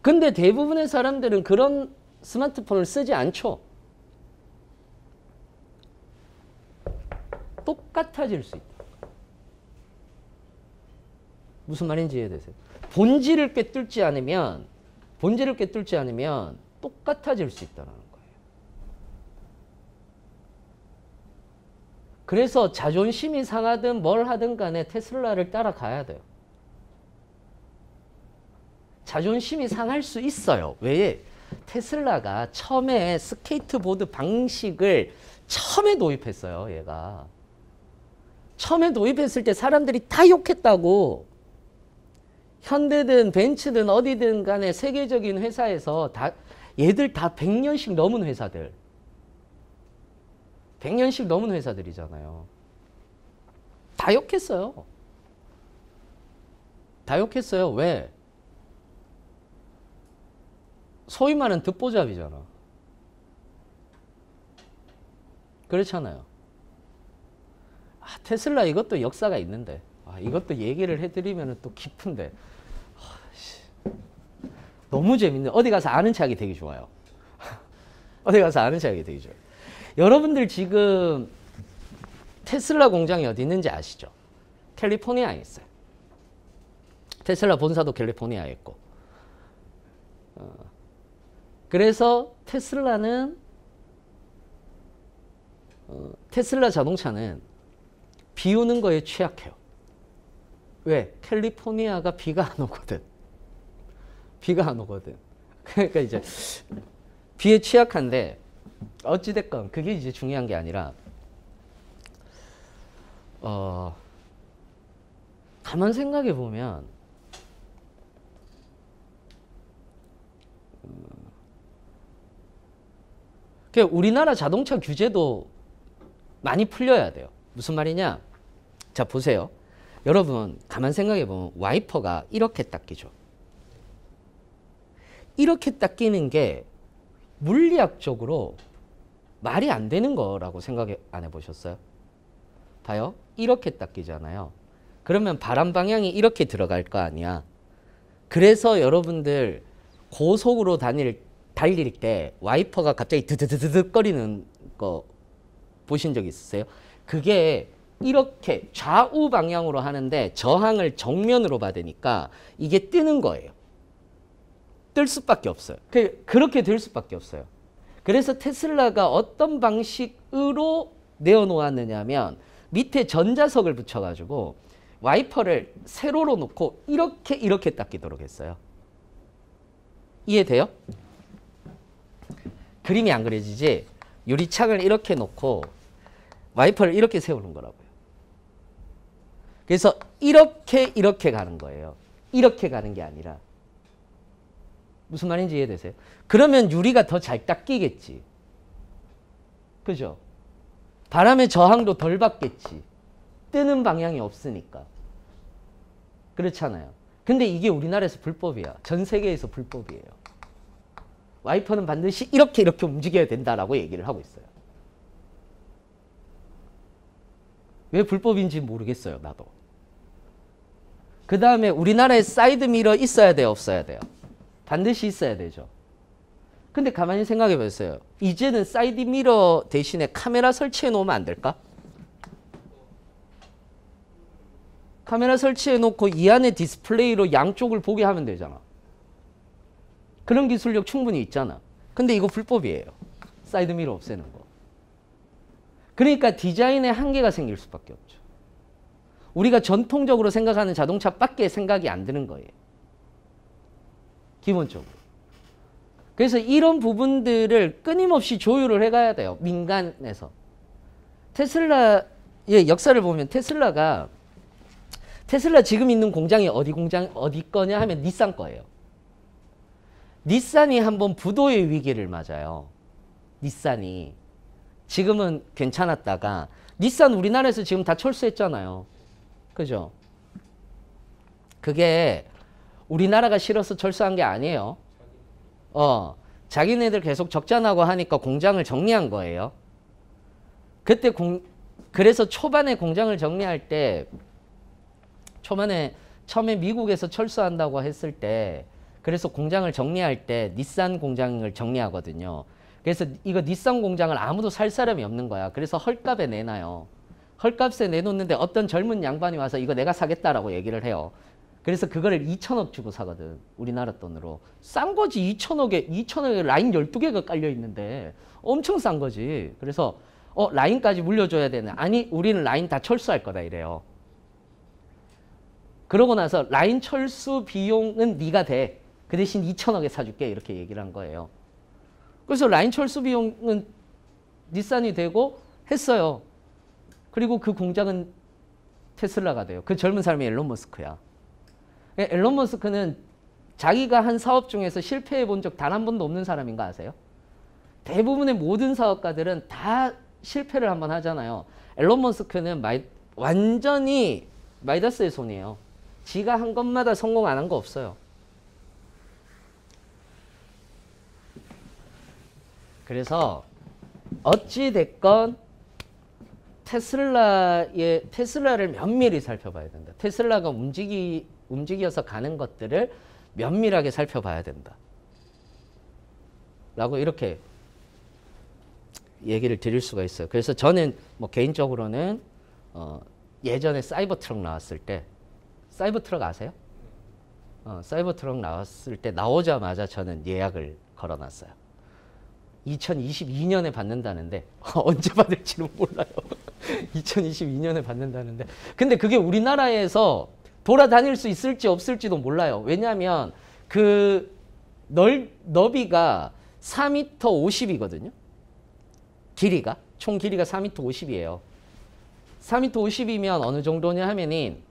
근데 대부분의 사람들은 그런 스마트폰을 쓰지 않죠. 똑같아질 수 있다. 무슨 말인지 이해되세요? 본질을 꿰뚫지 않으면 똑같아질 수 있다는 거예요. 그래서 자존심이 상하든 뭘 하든 간에 테슬라를 따라가야 돼요. 자존심이 상할 수 있어요. 왜? 테슬라가 처음에 스케이트보드 방식을 처음에 도입했어요. 얘가. 처음에 도입했을 때 사람들이 다 욕했다고. 현대든 벤츠든 어디든 간에 세계적인 회사에서 얘들 다 100년씩 넘은 회사들. 100년씩 넘은 회사들이잖아요. 다 욕했어요. 다 욕했어요. 왜? 소위 말하는 듣보잡이잖아. 그렇잖아요. 테슬라 이것도 역사가 있는데 이것도 얘기를 해드리면 또 깊은데 너무 재밌네. 어디 가서 아는 척하기 되게 좋아요. 어디 가서 아는 척하기 되게 좋아요. 여러분들 지금 테슬라 공장이 어디 있는지 아시죠? 캘리포니아에 있어요. 테슬라 본사도 캘리포니아에 있고. 그래서 테슬라 자동차는 비 오는 거에 취약해요. 왜? 캘리포니아가 비가 안 오거든. 비가 안 오거든. 그러니까 이제 비에 취약한데 어찌됐건 그게 이제 중요한 게 아니라 가만 생각해 보면 우리나라 자동차 규제도 많이 풀려야 돼요. 무슨 말이냐? 자, 보세요. 여러분, 가만 생각해 보면 와이퍼가 이렇게 딱 끼죠. 이렇게 딱 끼는 게 물리학적으로 말이 안 되는 거라고 생각 안 해보셨어요? 봐요. 이렇게 딱 끼잖아요. 그러면 바람 방향이 이렇게 들어갈 거 아니야. 그래서 여러분들 고속으로 달릴 때 와이퍼가 갑자기 드드드드드 거리는 거 보신 적 있으세요? 그게 이렇게 좌우 방향으로 하는데 저항을 정면으로 받으니까 이게 뜨는 거예요. 뜰 수밖에 없어요. 그렇게 될 수밖에 없어요. 그래서 테슬라가 어떤 방식으로 내어놓았느냐면 밑에 전자석을 붙여가지고 와이퍼를 세로로 놓고 이렇게 딱 끼도록 했어요. 이해돼요? 그림이 안 그려지지? 유리창을 이렇게 놓고 와이퍼를 이렇게 세우는 거라고요. 그래서 이렇게 가는 거예요. 이렇게 가는 게 아니라. 무슨 말인지 이해되세요? 그러면 유리가 더 잘 닦이겠지. 그죠? 바람의 저항도 덜 받겠지. 뜨는 방향이 없으니까. 그렇잖아요. 근데 이게 우리나라에서 불법이야. 전 세계에서 불법이에요. 와이퍼는 반드시 이렇게 움직여야 된다라고 얘기를 하고 있어요. 왜 불법인지 모르겠어요, 나도. 그 다음에 우리나라에 사이드 미러 있어야 돼요, 없어야 돼요? 반드시 있어야 되죠. 근데 가만히 생각해 보세요. 이제는 사이드 미러 대신에 카메라 설치해 놓으면 안 될까? 카메라 설치해 놓고 이 안에 디스플레이로 양쪽을 보게 하면 되잖아. 그런 기술력 충분히 있잖아. 근데 이거 불법이에요. 사이드 미러 없애는 거. 그러니까 디자인에 한계가 생길 수밖에 없죠. 우리가 전통적으로 생각하는 자동차밖에 생각이 안 드는 거예요. 기본적으로. 그래서 이런 부분들을 끊임없이 조율을 해가야 돼요. 민간에서. 테슬라의 역사를 보면 테슬라 지금 있는 공장이 어디 거냐 하면 닛산 거예요. 닛산이 한번 부도의 위기를 맞아요. 닛산이. 지금은 괜찮았다가 닛산 우리나라에서 지금 다 철수했잖아요. 그죠? 그게 우리나라가 싫어서 철수한 게 아니에요. 자기네들 계속 적자 나고 하니까 공장을 정리한 거예요. 그때 그래서 초반에 공장을 정리할 때 처음에 미국에서 철수한다고 했을 때 그래서 공장을 정리할 때 닛산 공장을 정리하거든요. 그래서 이거 닛산 공장을 아무도 살 사람이 없는 거야. 그래서 헐값에 내놔요. 헐값에 내놓는데 어떤 젊은 양반이 와서 이거 내가 사겠다라고 얘기를 해요. 그래서 그거를 2천억 주고 사거든. 우리나라 돈으로. 싼 거지. 2천억에 라인 12개가 깔려 있는데 엄청 싼 거지. 그래서 라인까지 물려줘야 되네. 아니 우리는 라인 다 철수할 거다 이래요. 그러고 나서 라인 철수 비용은 네가 돼. 그 대신 2천억에 사줄게 이렇게 얘기를 한 거예요. 그래서 라인 철수 비용은 닛산이 되고 했어요. 그리고 그 공장은 테슬라가 돼요. 그 젊은 사람이 앨런 머스크야. 앨런 머스크는 자기가 한 사업 중에서 실패해 본 적 단 한 번도 없는 사람인 거 아세요? 대부분의 모든 사업가들은 다 실패를 한번 하잖아요. 앨런 머스크는 완전히 마이다스의 손이에요. 지가 한 것마다 성공 안 한 거 없어요. 그래서 어찌 됐건 테슬라를 면밀히 살펴봐야 된다. 테슬라가 움직여서 가는 것들을 면밀하게 살펴봐야 된다. 라고 이렇게 얘기를 드릴 수가 있어요. 그래서 저는 뭐 개인적으로는 예전에 사이버트럭 나왔을 때 사이버트럭 아세요? 사이버트럭 나왔을 때 나오자마자 저는 예약을 걸어놨어요. 2022년에 받는다는데 언제 받을지는 몰라요. 2022년에 받는다는데 근데 그게 우리나라에서 돌아다닐 수 있을지 없을지도 몰라요. 왜냐하면 그 너비가 4m 50이거든요. 길이가 총 길이가 4m 50이에요. 4m 50이면 어느 정도냐 하면은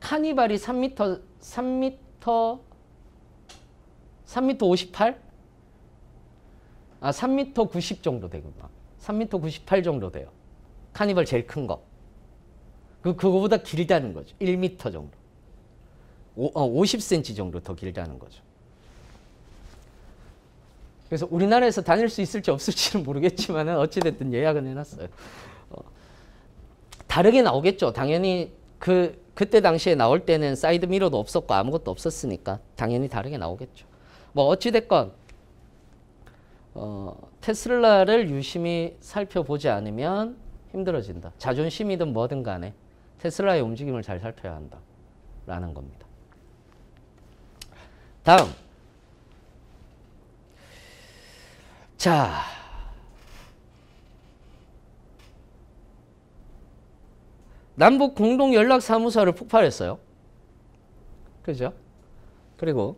카니발이 3m 58? 3m 90 정도 되구나. 3m 98 정도 돼요. 카니발 제일 큰 거. 그거보다 길다는 거죠. 1m 정도. 50cm 정도 더 길다는 거죠. 그래서 우리나라에서 다닐 수 있을지 없을지는 모르겠지만 어찌됐든 예약은 해놨어요. 다르게 나오겠죠. 당연히 그때 당시에 나올 때는 사이드 미러도 없었고 아무것도 없었으니까 당연히 다르게 나오겠죠. 뭐 어찌됐건 테슬라를 유심히 살펴보지 않으면 힘들어진다. 자존심이든 뭐든 간에 테슬라의 움직임을 잘 살펴야 한다. 라는 겁니다. 다음. 자. 남북 공동 연락사무소를 폭발했어요. 그죠? 그리고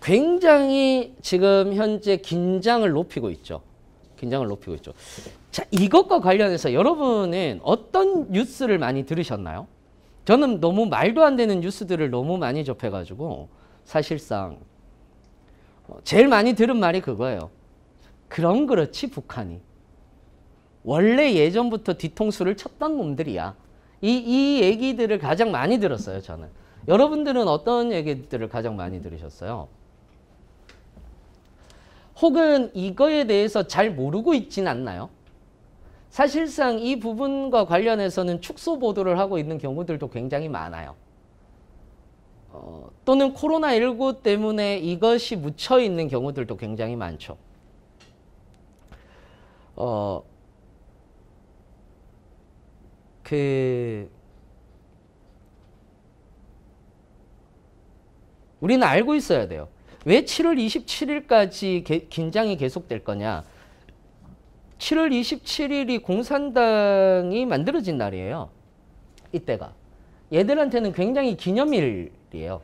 굉장히 지금 현재 긴장을 높이고 있죠. 자, 이것과 관련해서 여러분은 어떤 뉴스를 많이 들으셨나요? 저는 너무 말도 안 되는 뉴스들을 너무 많이 접해가지고 사실상 제일 많이 들은 말이 그거예요. 그럼 그렇지 북한이. 원래 예전부터 뒤통수를 쳤던 놈들이야. 이 얘기들을 가장 많이 들었어요, 저는. 여러분들은 어떤 얘기들을 가장 많이 들으셨어요? 혹은 이거에 대해서 잘 모르고 있진 않나요? 사실상 이 부분과 관련해서는 축소 보도를 하고 있는 경우들도 굉장히 많아요. 또는 코로나19 때문에 이것이 묻혀 있는 경우들도 굉장히 많죠. 우리는 알고 있어야 돼요. 왜 7월 27일까지 긴장이 계속될 거냐? 7월 27일이 공산당이 만들어진 날이에요. 이때가. 얘들한테는 굉장히 기념일이에요.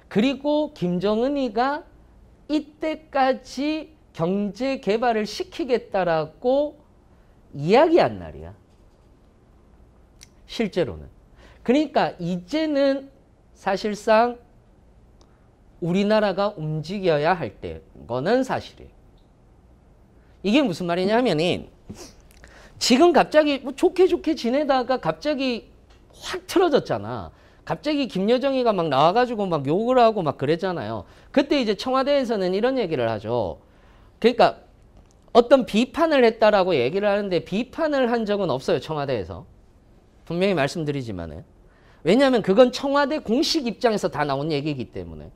그리고 김정은이가 이때까지 경제 개발을 시키겠다라고 이야기한 날이야. 실제로는. 그러니까 이제는 사실상 우리나라가 움직여야 할 때거는 사실이에요. 이게 무슨 말이냐면은 지금 갑자기 뭐 좋게 지내다가 갑자기 확 틀어졌잖아. 갑자기 김여정이가 막 나와가지고 막 욕을 하고 막 그랬잖아요. 그때 이제 청와대에서는 이런 얘기를 하죠. 그러니까 어떤 비판을 했다라고 얘기를 하는데 비판을 한 적은 없어요. 청와대에서. 분명히 말씀드리지만은. 왜냐하면 그건 청와대 공식 입장에서 다 나온 얘기이기 때문에.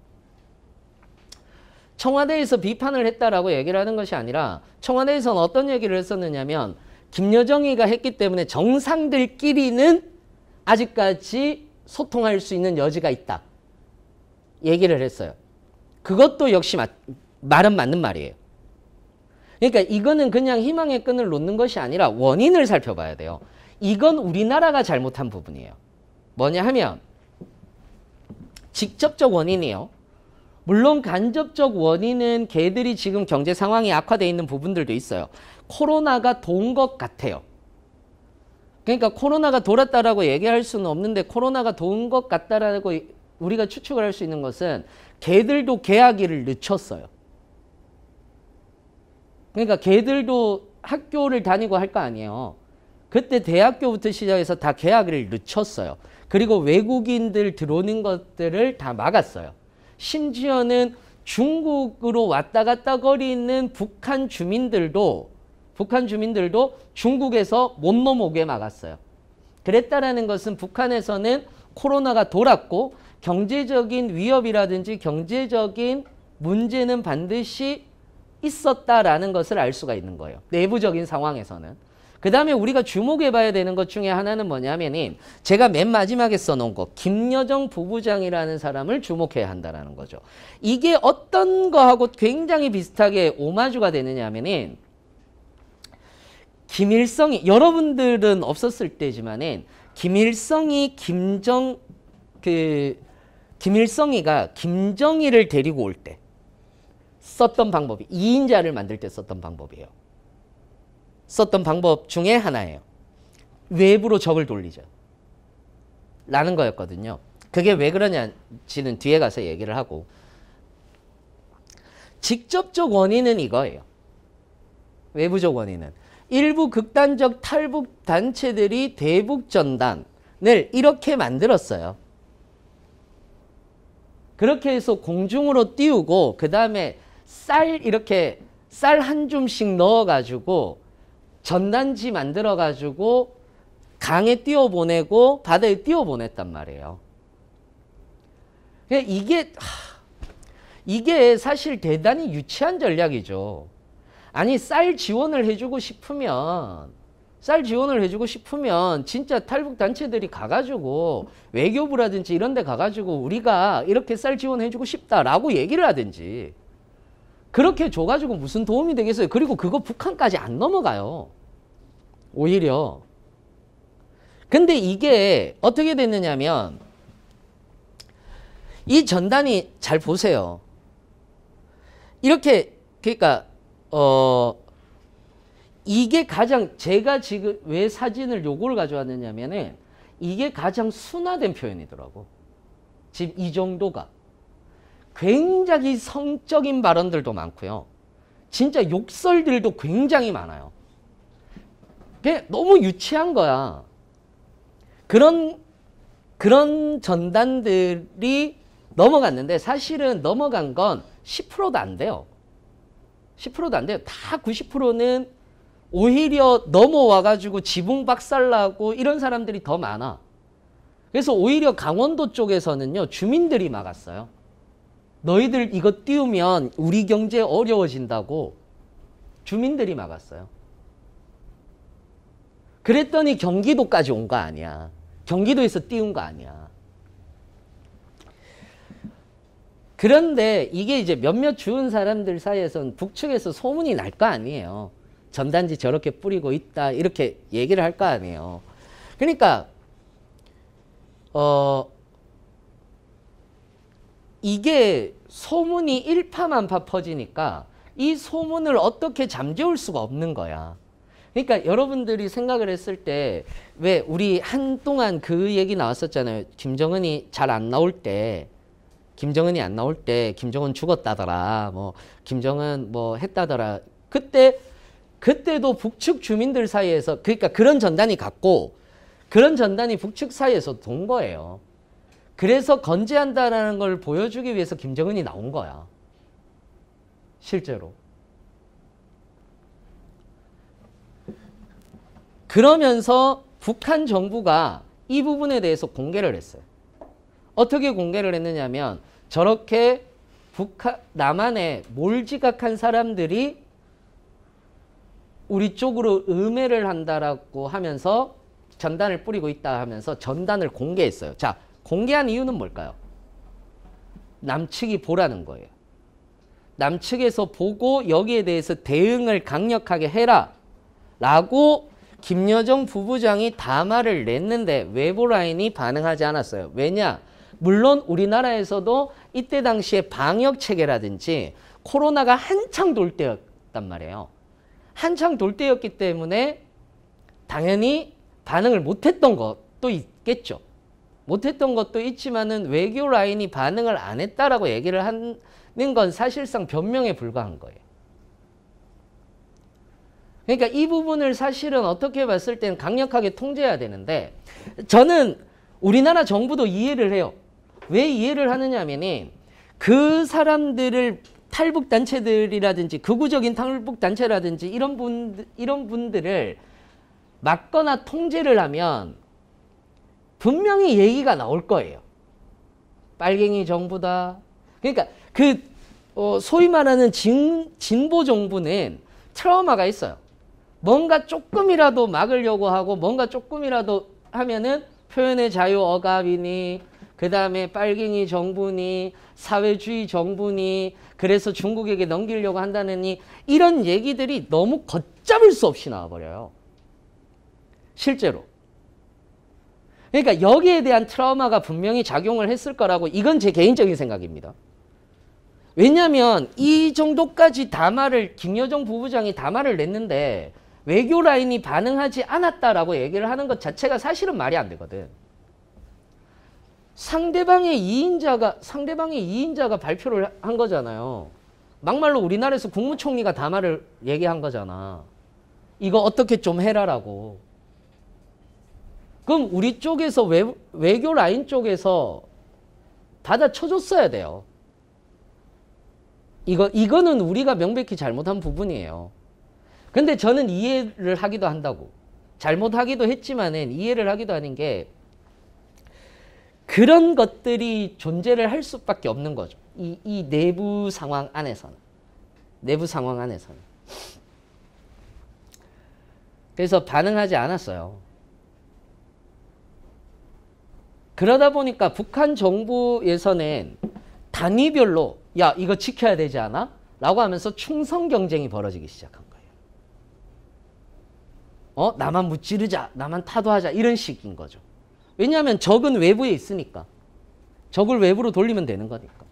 청와대에서 비판을 했다라고 얘기를 하는 것이 아니라 청와대에서는 어떤 얘기를 했었느냐면 김여정이가 했기 때문에 정상들끼리는 아직까지 소통할 수 있는 여지가 있다. 얘기를 했어요. 그것도 역시 말은 맞는 말이에요. 그러니까 이거는 그냥 희망의 끈을 놓는 것이 아니라 원인을 살펴봐야 돼요. 이건 우리나라가 잘못한 부분이에요. 뭐냐 하면 직접적 원인이요. 물론 간접적 원인은 걔들이 지금 경제 상황이 악화되어 있는 부분들도 있어요. 코로나가 도운 것 같아요. 그러니까 코로나가 돌았다라고 얘기할 수는 없는데 코로나가 도운 것 같다라고 우리가 추측을 할 수 있는 것은 걔들도 개학일을 늦췄어요. 그러니까 걔들도 학교를 다니고 할 거 아니에요. 그때 대학교부터 시작해서 다 개학을 늦췄어요. 그리고 외국인들 들어오는 것들을 다 막았어요. 심지어는 중국으로 왔다 갔다 거리는 북한 주민들도 중국에서 못 넘어오게 막았어요. 그랬다라는 것은 북한에서는 코로나가 돌았고 경제적인 위협이라든지 경제적인 문제는 반드시 있었다라는 것을 알 수가 있는 거예요. 내부적인 상황에서는. 그 다음에 우리가 주목해봐야 되는 것 중에 하나는 뭐냐면은 제가 맨 마지막에 써놓은 거 김여정 부부장이라는 사람을 주목해야 한다는 거죠. 이게 어떤 거하고 굉장히 비슷하게 오마주가 되느냐 하면은 김일성이 여러분들은 없었을 때지만은 김일성이가 김정일을 데리고 올 때 썼던 방법이 2인자를 만들 때 썼던 방법이에요. 썼던 방법 중에 하나예요. 외부로 적을 돌리자 라는 거였거든요. 그게 왜 그러냐지는 뒤에 가서 얘기를 하고 직접적 원인은 이거예요. 외부적 원인은 일부 극단적 탈북 단체들이 대북 전단을 이렇게 만들었어요. 그렇게 해서 공중으로 띄우고 그 다음에 쌀 한 줌씩 넣어가지고 전단지 만들어가지고 강에 띄워보내고 바다에 띄워보냈단 말이에요. 이게 사실 대단히 유치한 전략이죠. 아니 쌀 지원을 해주고 싶으면 진짜 탈북 단체들이 가가지고 외교부라든지 이런 데 가가지고 우리가 이렇게 쌀 지원해주고 싶다라고 얘기를 하든지 그렇게 줘가지고 무슨 도움이 되겠어요. 그리고 그거 북한까지 안 넘어가요. 오히려. 근데 이게 어떻게 됐느냐면 이 전단이 잘 보세요. 이렇게 그러니까 이게 가장 제가 지금 왜 사진을 요걸 가져왔느냐면은 이게 가장 순화된 표현이더라고. 지금 이 정도가. 굉장히 성적인 발언들도 많고요. 진짜 욕설들도 굉장히 많아요. 그게 너무 유치한 거야. 그런 전단들이 넘어갔는데 사실은 넘어간 건 10%도 안 돼요. 10%도 안 돼요. 다 90%는 오히려 넘어와가지고 지붕 박살나고 이런 사람들이 더 많아. 그래서 오히려 강원도 쪽에서는요, 주민들이 막았어요. 너희들 이거 띄우면 우리 경제 어려워진다고 주민들이 막았어요. 그랬더니 경기도까지 온 거 아니야. 경기도에서 띄운 거 아니야. 그런데 이게 이제 몇몇 주운 사람들 사이에서는 북측에서 소문이 날 거 아니에요. 전단지 저렇게 뿌리고 있다 이렇게 얘기를 할 거 아니에요. 그러니까 이게 소문이 일파만파 퍼지니까 이 소문을 어떻게 잠재울 수가 없는 거야. 그러니까 여러분들이 생각을 했을 때 왜 우리 한동안 그 얘기 나왔었잖아요. 김정은이 잘 안 나올 때, 김정은이 안 나올 때 김정은 죽었다더라. 뭐 김정은 뭐 했다더라. 그때도 북측 주민들 사이에서 그러니까 그런 전단이 갔고 그런 전단이 북측 사이에서 돈 거예요. 그래서 건재한다라는 걸 보여주기 위해서 김정은이 나온 거야. 실제로. 그러면서 북한 정부가 이 부분에 대해서 공개를 했어요. 어떻게 공개를 했느냐면 저렇게 남한에 몰지각한 사람들이 우리 쪽으로 음해를 한다라고 하면서 전단을 뿌리고 있다 하면서 전단을 공개했어요. 자, 공개한 이유는 뭘까요? 남측이 보라는 거예요. 남측에서 보고 여기에 대해서 대응을 강력하게 해라 라고 김여정 부부장이 담화를 냈는데 외부 라인이 반응하지 않았어요. 왜냐? 물론 우리나라에서도 이때 당시에 방역 체계라든지 코로나가 한창 돌 때였단 말이에요. 한창 돌 때였기 때문에 당연히 반응을 못했던 것도 있겠죠. 못했던 것도 있지만은 외교 라인이 반응을 안 했다라고 얘기를 하는 건 사실상 변명에 불과한 거예요. 그러니까 이 부분을 사실은 어떻게 봤을 때는 강력하게 통제해야 되는데 저는 우리나라 정부도 이해를 해요. 왜 이해를 하느냐 하면은 그 사람들을 탈북단체들이라든지 극우적인 탈북단체라든지 이런 분들을 막거나 통제를 하면 분명히 얘기가 나올 거예요. 빨갱이 정부다. 그러니까 소위 말하는 진보 정부는 트라우마가 있어요. 뭔가 조금이라도 막으려고 하고 뭔가 조금이라도 하면은 표현의 자유 억압이니 그 다음에 빨갱이 정부니 사회주의 정부니 그래서 중국에게 넘기려고 한다느니 이런 얘기들이 너무 걷잡을 수 없이 나와버려요. 실제로. 그러니까 여기에 대한 트라우마가 분명히 작용을 했을 거라고 이건 제 개인적인 생각입니다. 왜냐하면 이 정도까지 김여정 부부장이 담화를 냈는데 외교 라인이 반응하지 않았다라고 얘기를 하는 것 자체가 사실은 말이 안 되거든. 상대방의 이인자가 발표를 한 거잖아요. 막말로 우리나라에서 국무총리가 담화를 얘기한 거잖아. 이거 어떻게 좀 해라라고. 그럼 우리 쪽에서 외교 라인 쪽에서 받아쳐줬어야 돼요. 이거는 우리가 명백히 잘못한 부분이에요. 근데 저는 이해를 하기도 한다고. 잘못하기도 했지만은 이해를 하기도 하는 게 그런 것들이 존재를 할 수밖에 없는 거죠. 이 내부 상황 안에서는. 내부 상황 안에서는. 그래서 반응하지 않았어요. 그러다 보니까 북한 정부에서는 단위별로 야 이거 지켜야 되지 않아? 라고 하면서 충성 경쟁이 벌어지기 시작한 거예요. 나만 무찌르자, 나만 타도하자 이런 식인 거죠. 왜냐하면 적은 외부에 있으니까. 적을 외부로 돌리면 되는 거니까.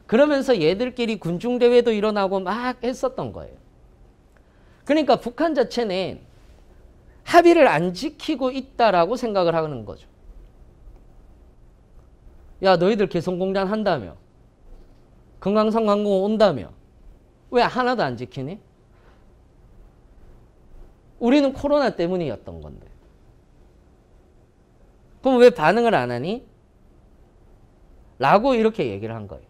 그러면서 얘들끼리 군중대회도 일어나고 막 했었던 거예요. 그러니까 북한 자체는 합의를 안 지키고 있다라고 생각을 하는 거죠. 야 너희들 개성공단 한다며. 금강산 관광 온다며. 왜 하나도 안 지키니? 우리는 코로나 때문이었던 건데. 그럼 왜 반응을 안 하니? 라고 이렇게 얘기를 한 거예요.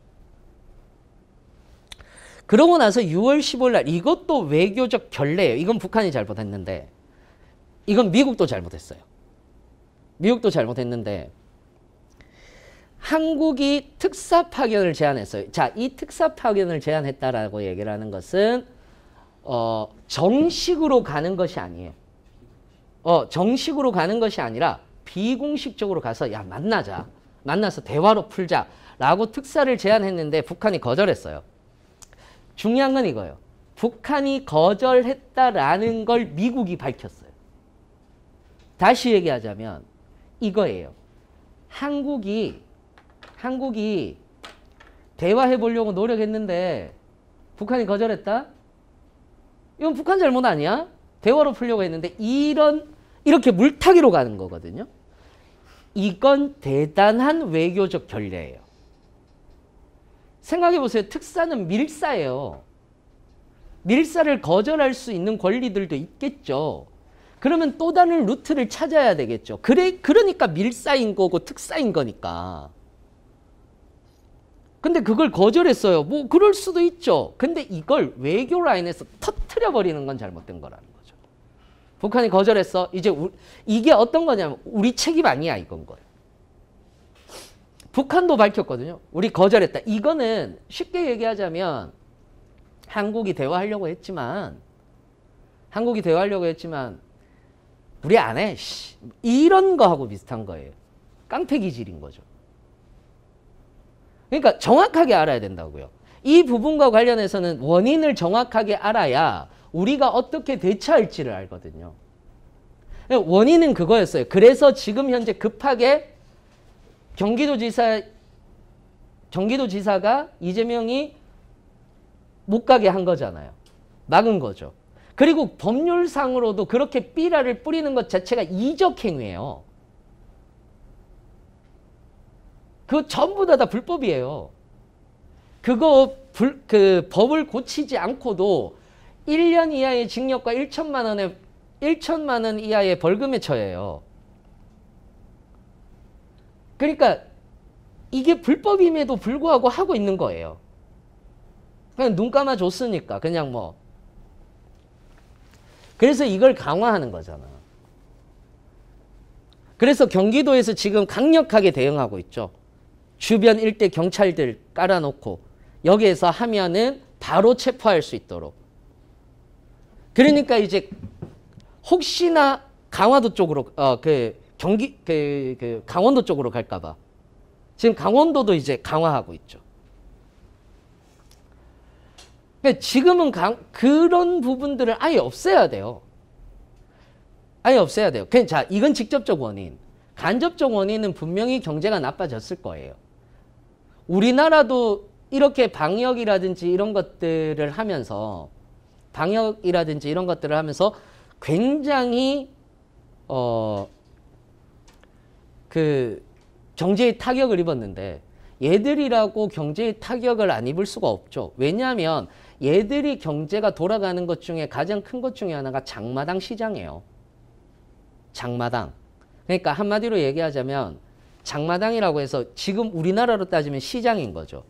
그러고 나서 6월 15일 날 이것도 외교적 결례예요. 이건 북한이 잘못했는데 이건 미국도 잘못했어요. 미국도 잘못했는데 한국이 특사 파견을 제안했어요. 자, 이 특사 파견을 제안했다라고 얘기를 하는 것은 정식으로 가는 것이 아니에요. 정식으로 가는 것이 아니라 비공식적으로 가서 야 만나자. 만나서 대화로 풀자라고 특사를 제안했는데 북한이 거절했어요. 중요한 건 이거예요. 북한이 거절했다라는 걸 미국이 밝혔어요. 다시 얘기하자면 이거예요. 한국이 대화해 보려고 노력했는데 북한이 거절했다? 이건 북한 잘못 아니야? 대화로 풀려고 했는데 이렇게 물타기로 가는 거거든요. 이건 대단한 외교적 결례예요. 생각해 보세요. 특사는 밀사예요. 밀사를 거절할 수 있는 권리들도 있겠죠. 그러면 또 다른 루트를 찾아야 되겠죠. 그러니까 밀사인 거고 특사인 거니까. 근데 그걸 거절했어요. 뭐 그럴 수도 있죠. 근데 이걸 외교 라인에서 터트려 버리는 건 잘못된 거라는 거죠. 북한이 거절했어. 이제 이게 어떤 거냐면 우리 책임 아니야 이건 거예요. 북한도 밝혔거든요. 우리 거절했다. 이거는 쉽게 얘기하자면 한국이 대화하려고 했지만 우리 안 해. 이런 거하고 비슷한 거예요. 깡패 기질인 거죠. 그러니까 정확하게 알아야 된다고요. 이 부분과 관련해서는 원인을 정확하게 알아야 우리가 어떻게 대처할지를 알거든요. 원인은 그거였어요. 그래서 지금 현재 급하게 경기도지사가 이재명이 못 가게 한 거잖아요. 막은 거죠. 그리고 법률상으로도 그렇게 삐라를 뿌리는 것 자체가 이적행위예요. 그거 전부 다 불법이에요. 그거 법을 고치지 않고도 1년 이하의 징역과 1천만 원 이하의 벌금에 처해요. 그러니까 이게 불법임에도 불구하고 하고 있는 거예요. 그냥 눈 감아줬으니까 그냥 뭐. 그래서 이걸 강화하는 거잖아. 그래서 경기도에서 지금 강력하게 대응하고 있죠. 주변 일대 경찰들 깔아놓고 여기에서 하면은 바로 체포할 수 있도록. 그러니까 이제 혹시나 강화도 쪽으로 강원도 쪽으로 갈까봐 지금 강원도도 이제 강화하고 있죠. 그러니까 지금은 그런 부분들을 아예 없애야 돼요. 아예 없애야 돼요. 자, 이건 직접적 원인. 간접적 원인은 분명히 경제가 나빠졌을 거예요. 우리나라도 이렇게 방역이라든지 이런 것들을 하면서 굉장히 경제에 타격을 입었는데 얘들이라고 경제에 타격을 안 입을 수가 없죠. 왜냐하면 얘들이 경제가 돌아가는 것 중에 가장 큰 것 중에 하나가 장마당 시장이에요. 장마당. 그러니까 한마디로 얘기하자면 장마당이라고 해서 지금 우리나라로 따지면 시장인 거죠.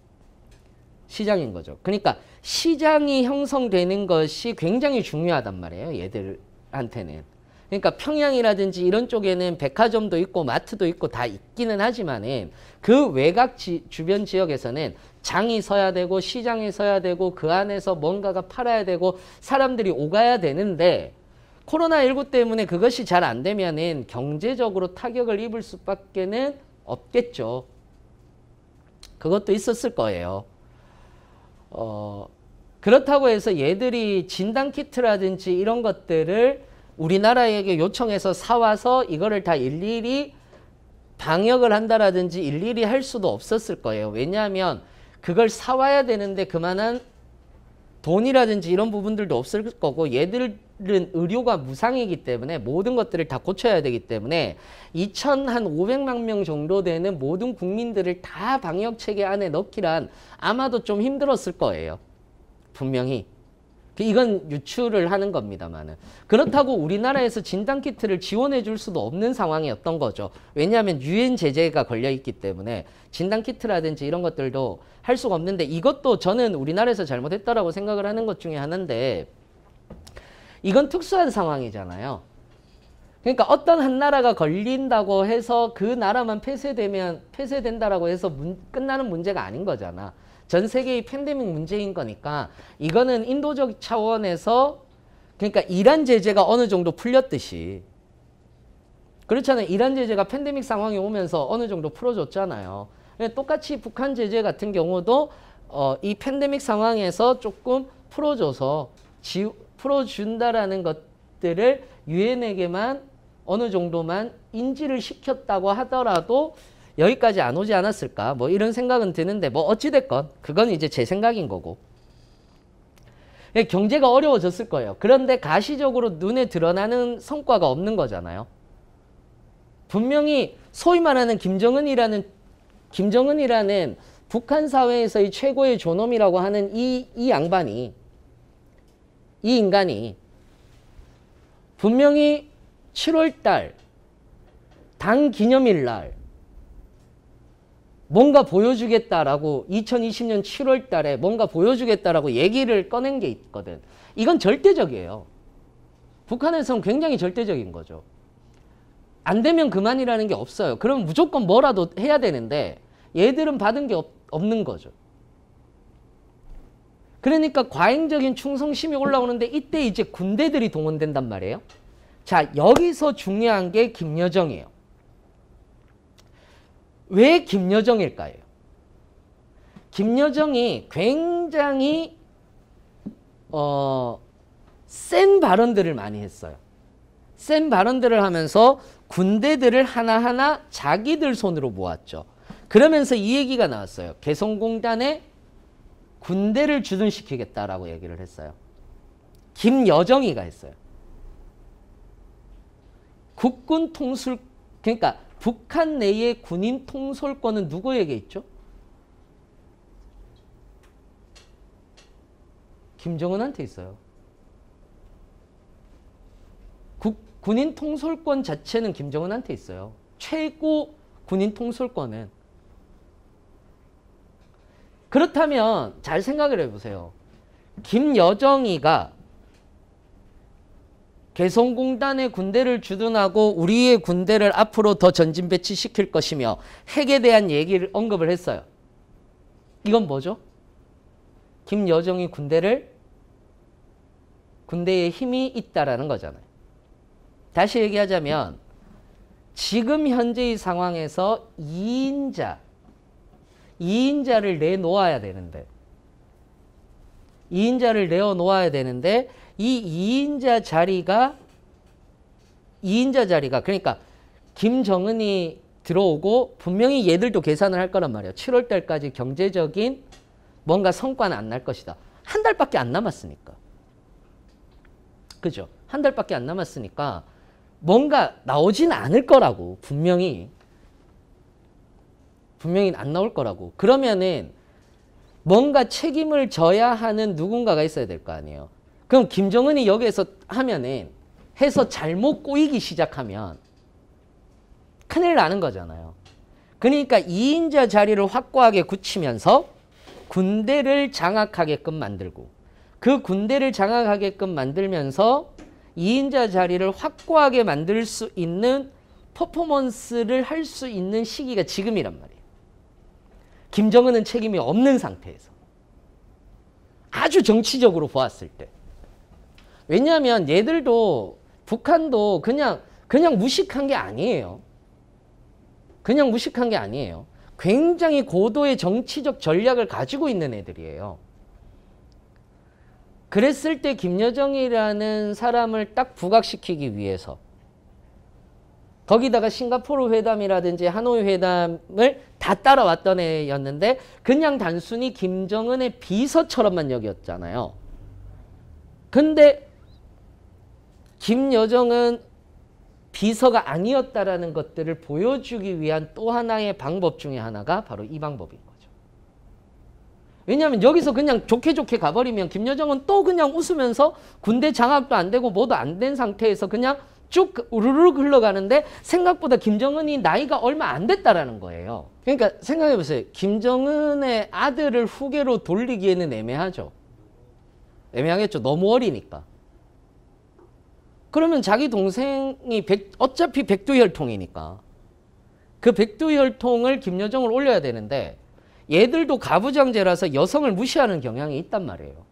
시장인 거죠. 그러니까 시장이 형성되는 것이 굉장히 중요하단 말이에요. 얘들한테는. 그러니까 평양이라든지 이런 쪽에는 백화점도 있고 마트도 있고 다 있기는 하지만은 그 외곽 주변 지역에서는 장이 서야 되고 시장이 서야 되고 그 안에서 뭔가가 팔아야 되고 사람들이 오가야 되는데 코로나19 때문에 그것이 잘 안 되면은 경제적으로 타격을 입을 수밖에는 없겠죠. 그것도 있었을 거예요. 그렇다고 해서 얘들이 진단키트라든지 이런 것들을 우리나라에게 요청해서 사와서 이거를 다 일일이 방역을 한다라든지 일일이 할 수도 없었을 거예요. 왜냐하면 그걸 사와야 되는데 그만한 돈이라든지 이런 부분들도 없을 거고 얘들은 의료가 무상이기 때문에 모든 것들을 다 고쳐야 되기 때문에 2,500만 명 정도 되는 모든 국민들을 다 방역체계 안에 넣기란 아마도 좀 힘들었을 거예요. 분명히. 이건 유추를 하는 겁니다만은. 그렇다고 우리나라에서 진단키트를 지원해 줄 수도 없는 상황이었던 거죠. 왜냐하면 유엔 제재가 걸려 있기 때문에 진단키트라든지 이런 것들도 할 수가 없는데, 이것도 저는 우리나라에서 잘못했다라고 생각을 하는 것 중에 하나인데, 이건 특수한 상황이잖아요. 그러니까 어떤 한 나라가 걸린다고 해서 그 나라만 폐쇄된다라고 해서 끝나는 문제가 아닌 거잖아. 전 세계의 팬데믹 문제인 거니까 이거는 인도적 차원에서, 그러니까 이란 제재가 어느 정도 풀렸듯이, 그렇잖아요. 이란 제재가 팬데믹 상황이 오면서 어느 정도 풀어줬잖아요. 똑같이 북한 제재 같은 경우도 이 팬데믹 상황에서 조금 풀어줘서 풀어준다라는 것들을 유엔에게만 어느 정도만 인지를 시켰다고 하더라도 여기까지 안 오지 않았을까, 뭐 이런 생각은 드는데, 뭐 어찌됐건 그건 이제 제 생각인 거고. 경제가 어려워졌을 거예요. 그런데 가시적으로 눈에 드러나는 성과가 없는 거잖아요. 분명히 소위 말하는 김정은이라는 북한 사회에서의 최고의 존엄이라고 하는 이 인간이 분명히 7월달 당 기념일 날 뭔가 보여주겠다라고, 2020년 7월 달에 뭔가 보여주겠다라고 얘기를 꺼낸 게 있거든. 이건 절대적이에요. 북한에서는 굉장히 절대적인 거죠. 안 되면 그만이라는 게 없어요. 그럼 무조건 뭐라도 해야 되는데 얘들은 받은 게 없는 거죠. 그러니까 과잉적인 충성심이 올라오는데 이때 이제 군대들이 동원된단 말이에요. 자, 여기서 중요한 게 김여정이에요. 왜 김여정일까요? 김여정이 굉장히 센 발언들을 많이 했어요. 센 발언들을 하면서 군대들을 하나하나 자기들 손으로 모았죠. 그러면서 이 얘기가 나왔어요. 개성공단에 군대를 주둔시키겠다라고 얘기를 했어요. 김여정이가 했어요. 국군 통술, 그러니까 북한 내의 군인 통솔권은 누구에게 있죠? 김정은한테 있어요. 군인 통솔권 자체는 김정은한테 있어요. 최고 군인 통솔권은. 그렇다면 잘 생각을 해보세요. 김여정이가 개성공단에 군대를 주둔하고 우리의 군대를 앞으로 더 전진 배치시킬 것이며 핵에 대한 얘기를 언급을 했어요. 이건 뭐죠? 김여정이 군대에 힘이 있다라는 거잖아요. 다시 얘기하자면 지금 현재의 상황에서 2인자를 내놓아야 되는데, 이 2인자 자리가 그러니까 김정은이 들어오고 분명히 얘들도 계산을 할 거란 말이에요. 7월 달까지 경제적인 뭔가 성과는 안 날 것이다. 한 달밖에 안 남았으니까. 그죠? 한 달밖에 안 남았으니까 뭔가 나오진 않을 거라고. 분명히 안 나올 거라고. 그러면은 뭔가 책임을 져야 하는 누군가가 있어야 될 거 아니에요. 그럼 김정은이 여기에서 해서 잘못 꼬이기 시작하면 큰일 나는 거잖아요. 그러니까 2인자 자리를 확고하게 굳히면서 군대를 장악하게끔 만들고, 그 군대를 장악하게끔 만들면서 2인자 자리를 확고하게 만들 수 있는 퍼포먼스를 할 수 있는 시기가 지금이란 말이에요. 김정은은 책임이 없는 상태에서. 아주 정치적으로 보았을 때. 왜냐하면 얘들도 북한도 그냥 무식한 게 아니에요. 그냥 무식한 게 아니에요. 굉장히 고도의 정치적 전략을 가지고 있는 애들이에요. 그랬을 때 김여정이라는 사람을 딱 부각시키기 위해서, 거기다가 싱가포르 회담이라든지 하노이 회담을 다 따라왔던 애였는데 그냥 단순히 김정은의 비서처럼만 여겼잖아요. 근데 김여정은 비서가 아니었다라는 것들을 보여주기 위한 또 하나의 방법 중에 하나가 바로 이 방법인 거죠. 왜냐하면 여기서 그냥 좋게 좋게 가버리면 김여정은 또 그냥 웃으면서 군대 장악도 안 되고 뭐도 안 된 상태에서 그냥 쭉 우르르 흘러가는데 생각보다 김정은이 나이가 얼마 안 됐다라는 거예요. 그러니까 생각해 보세요. 김정은의 아들을 후계로 돌리기에는 애매하죠. 애매하겠죠. 너무 어리니까. 그러면 자기 동생이 어차피 백두혈통이니까 그 백두혈통을 김여정을 올려야 되는데 얘들도 가부장제라서 여성을 무시하는 경향이 있단 말이에요.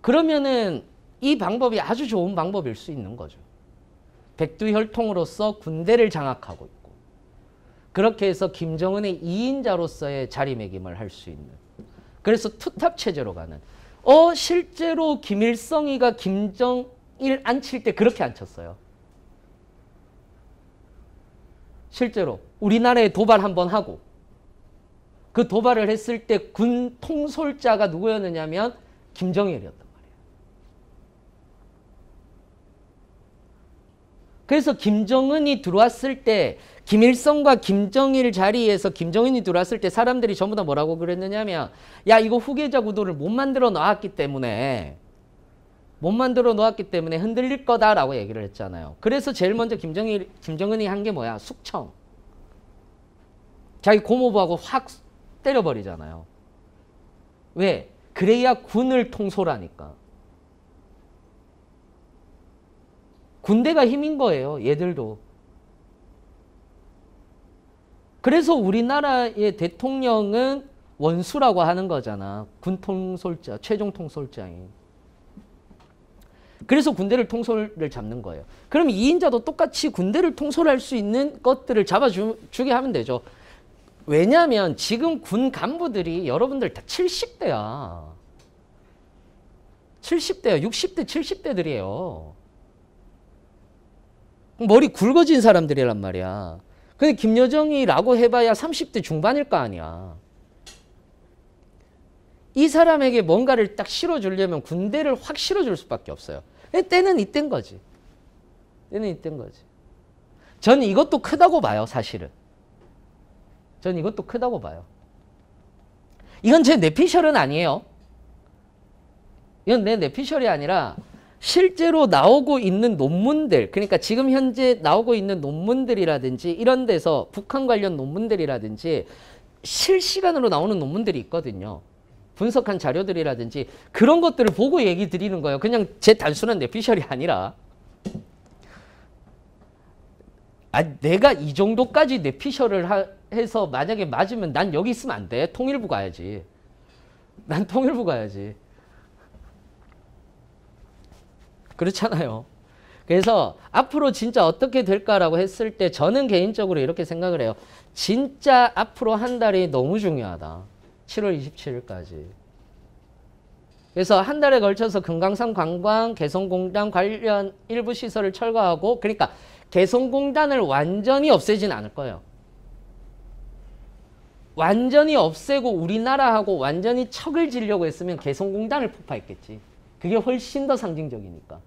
그러면은 이 방법이 아주 좋은 방법일 수 있는 거죠. 백두혈통으로서 군대를 장악하고 있고 그렇게 해서 김정은의 2인자로서의 자리매김을 할 수 있는. 그래서 투탑 체제로 가는. 실제로 김일성이가 김정일 안 칠 때 그렇게 안 쳤어요. 실제로 우리나라에 도발 한번 하고 그 도발을 했을 때 군 통솔자가 누구였느냐면 김정일이었단 말이에요. 그래서 김정은이 들어왔을 때 김일성과 김정일 자리에서 김정은이 들어왔을 때 사람들이 전부 다 뭐라고 그랬느냐면 야 이거 후계자 구도를 못 만들어 놓았기 때문에 흔들릴 거다라고 얘기를 했잖아요. 그래서 제일 먼저 김정은이 한 게 뭐야? 숙청. 자기 고모부하고 확 때려버리잖아요. 왜? 그래야 군을 통솔하니까. 군대가 힘인 거예요. 얘들도. 그래서 우리나라의 대통령은 원수라고 하는 거잖아. 군 통솔자, 최종 통솔자인. 그래서 군대를 통솔을 잡는 거예요. 그럼 2인자도 똑같이 군대를 통솔할 수 있는 것들을 잡아주게 하면 되죠. 왜냐하면 지금 군 간부들이 여러분들 다 70대야. 70대야. 60대, 70대들이에요. 머리 굵어진 사람들이란 말이야. 근데 김여정이라고 해봐야 30대 중반일 거 아니야. 이 사람에게 뭔가를 딱 실어주려면 군대를 확 실어줄 수밖에 없어요. 때는 이때인 거지. 때는 이때인 거지. 저는 이것도 크다고 봐요, 사실은. 저는 이것도 크다고 봐요. 이건 제 뇌피셜은 아니에요. 이건 내 뇌피셜이 아니라 실제로 나오고 있는 논문들, 그러니까 지금 현재 나오고 있는 논문들이라든지 이런 데서 북한 관련 논문들이라든지 실시간으로 나오는 논문들이 있거든요. 분석한 자료들이라든지 그런 것들을 보고 얘기 드리는 거예요. 그냥 제 단순한 뇌피셜이 아니라. 내가 이 정도까지 뇌피셜을 해서 만약에 맞으면 난 여기 있으면 안 돼. 통일부 가야지. 난 통일부 가야지. 그렇잖아요. 그래서 앞으로 진짜 어떻게 될까라고 했을 때 저는 개인적으로 이렇게 생각을 해요. 진짜 앞으로 한 달이 너무 중요하다. 7월 27일까지. 그래서 한 달에 걸쳐서 금강산 관광 개성공단 관련 일부 시설을 철거하고, 그러니까 개성공단을 완전히 없애진 않을 거예요. 완전히 없애고 우리나라하고 완전히 척을 지려고 했으면 개성공단을 폭파했겠지. 그게 훨씬 더 상징적이니까.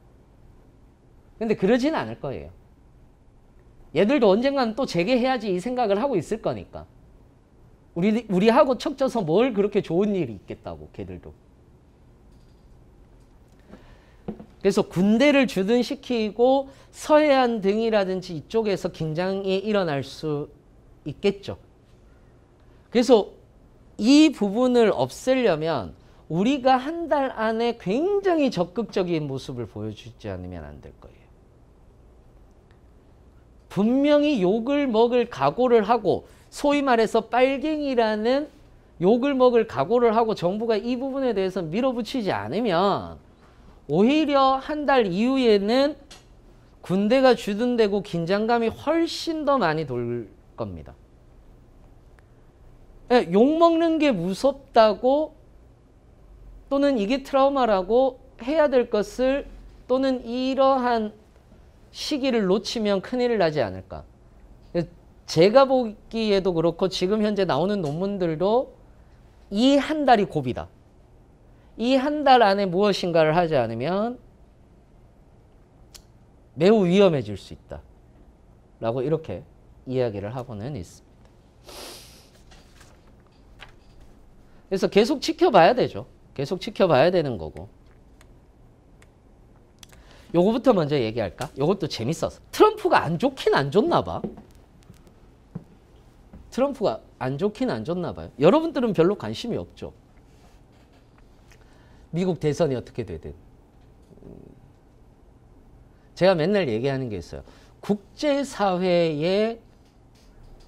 근데 그러진 않을 거예요. 얘들도 언젠가는 또 재개해야지 이 생각을 하고 있을 거니까. 우리하고 척져서 뭘 그렇게 좋은 일이 있겠다고, 걔들도. 그래서 군대를 주둔시키고 서해안 등이라든지 이쪽에서 긴장이 일어날 수 있겠죠. 그래서 이 부분을 없애려면 우리가 한 달 안에 굉장히 적극적인 모습을 보여주지 않으면 안 될 거예요. 분명히 욕을 먹을 각오를 하고, 소위 말해서 빨갱이라는 욕을 먹을 각오를 하고 정부가 이 부분에 대해서 밀어붙이지 않으면 오히려 한 달 이후에는 군대가 주둔되고 긴장감이 훨씬 더 많이 돌 겁니다. 욕먹는 게 무섭다고 또는 이게 트라우마라고 해야 될 것을, 또는 이러한 시기를 놓치면 큰일 나지 않을까. 제가 보기에도 그렇고 지금 현재 나오는 논문들도 이 한 달이 고비다. 이 한 달 안에 무엇인가를 하지 않으면 매우 위험해질 수 있다. 라고 이렇게 이야기를 하고는 있습니다. 그래서 계속 지켜봐야 되죠. 계속 지켜봐야 되는 거고. 요거부터 먼저 얘기할까? 요것도 재밌어서. 트럼프가 안 좋긴 안 좋나 봐. 트럼프가 안 좋긴 안 좋나 봐요. 여러분들은 별로 관심이 없죠. 미국 대선이 어떻게 되든. 제가 맨날 얘기하는 게 있어요.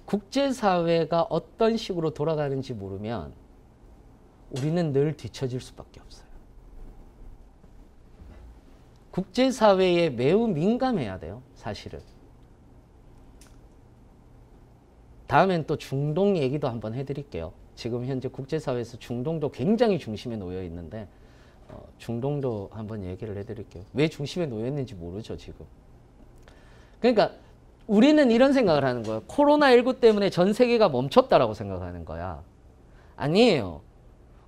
국제사회가 어떤 식으로 돌아가는지 모르면 우리는 늘 뒤처질 수밖에 없어요. 국제사회에 매우 민감해야 돼요. 사실은. 다음엔 또 중동 얘기도 한번 해드릴게요. 지금 현재 국제사회에서 중동도 굉장히 중심에 놓여 있는데 중동도 한번 얘기를 해드릴게요. 왜 중심에 놓여 있는지 모르죠, 지금. 그러니까 우리는 이런 생각을 하는 거예요. 코로나19 때문에 전 세계가 멈췄다라고 생각하는 거야. 아니에요.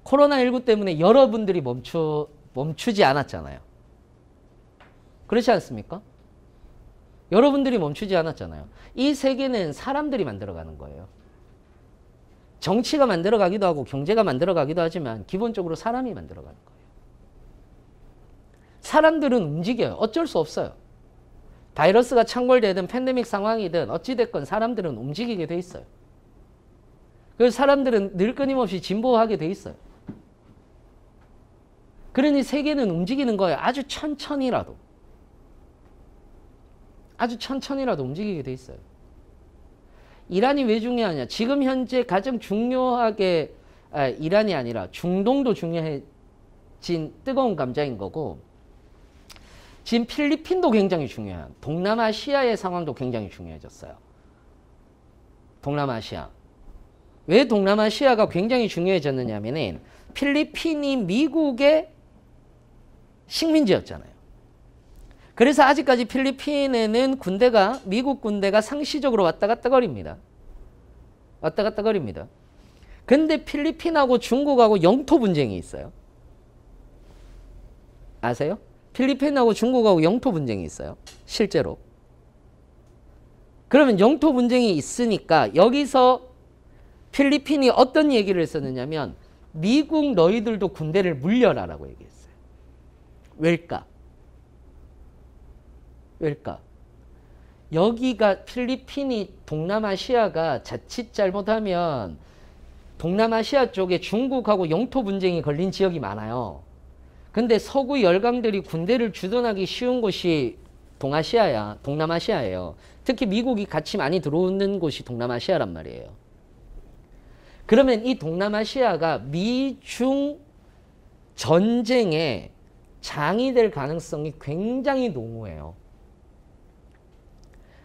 코로나19 때문에 여러분들이 멈추지 않았잖아요. 그렇지 않습니까? 여러분들이 멈추지 않았잖아요. 이 세계는 사람들이 만들어가는 거예요. 정치가 만들어가기도 하고 경제가 만들어가기도 하지만 기본적으로 사람이 만들어가는 거예요. 사람들은 움직여요. 어쩔 수 없어요. 바이러스가 창궐되든 팬데믹 상황이든 어찌됐건 사람들은 움직이게 돼 있어요. 그래서 사람들은 늘 끊임없이 진보하게 돼 있어요. 그러니 세계는 움직이는 거예요. 아주 천천히라도. 아주 천천히라도 움직이게 돼 있어요. 이란이 왜 중요하냐? 지금 현재 가장 중요하게 이란이 아니라 중동도 중요해진 뜨거운 감자인 거고 지금 필리핀도 굉장히 중요한 동남아시아의 상황도 굉장히 중요해졌어요. 동남아시아. 왜 동남아시아가 굉장히 중요해졌느냐면은 필리핀이 미국의 식민지였잖아요. 그래서 아직까지 필리핀에는 미국 군대가 상시적으로 왔다 갔다 거립니다. 왔다 갔다 거립니다. 근데 필리핀하고 중국하고 영토 분쟁이 있어요. 아세요? 필리핀하고 중국하고 영토 분쟁이 있어요. 실제로. 그러면 영토 분쟁이 있으니까 여기서 필리핀이 어떤 얘기를 했었느냐면 미국 너희들도 군대를 물려라라고 얘기했어요. 왜일까? 왜일까? 여기가 필리핀이 동남아시아가 자칫 잘못하면 동남아시아 쪽에 중국하고 영토 분쟁이 걸린 지역이 많아요. 근데 서구 열강들이 군대를 주둔하기 쉬운 곳이 동남아시아예요. 특히 미국이 같이 많이 들어오는 곳이 동남아시아란 말이에요. 그러면 이 동남아시아가 미중 전쟁의 장이 될 가능성이 굉장히 농후해요.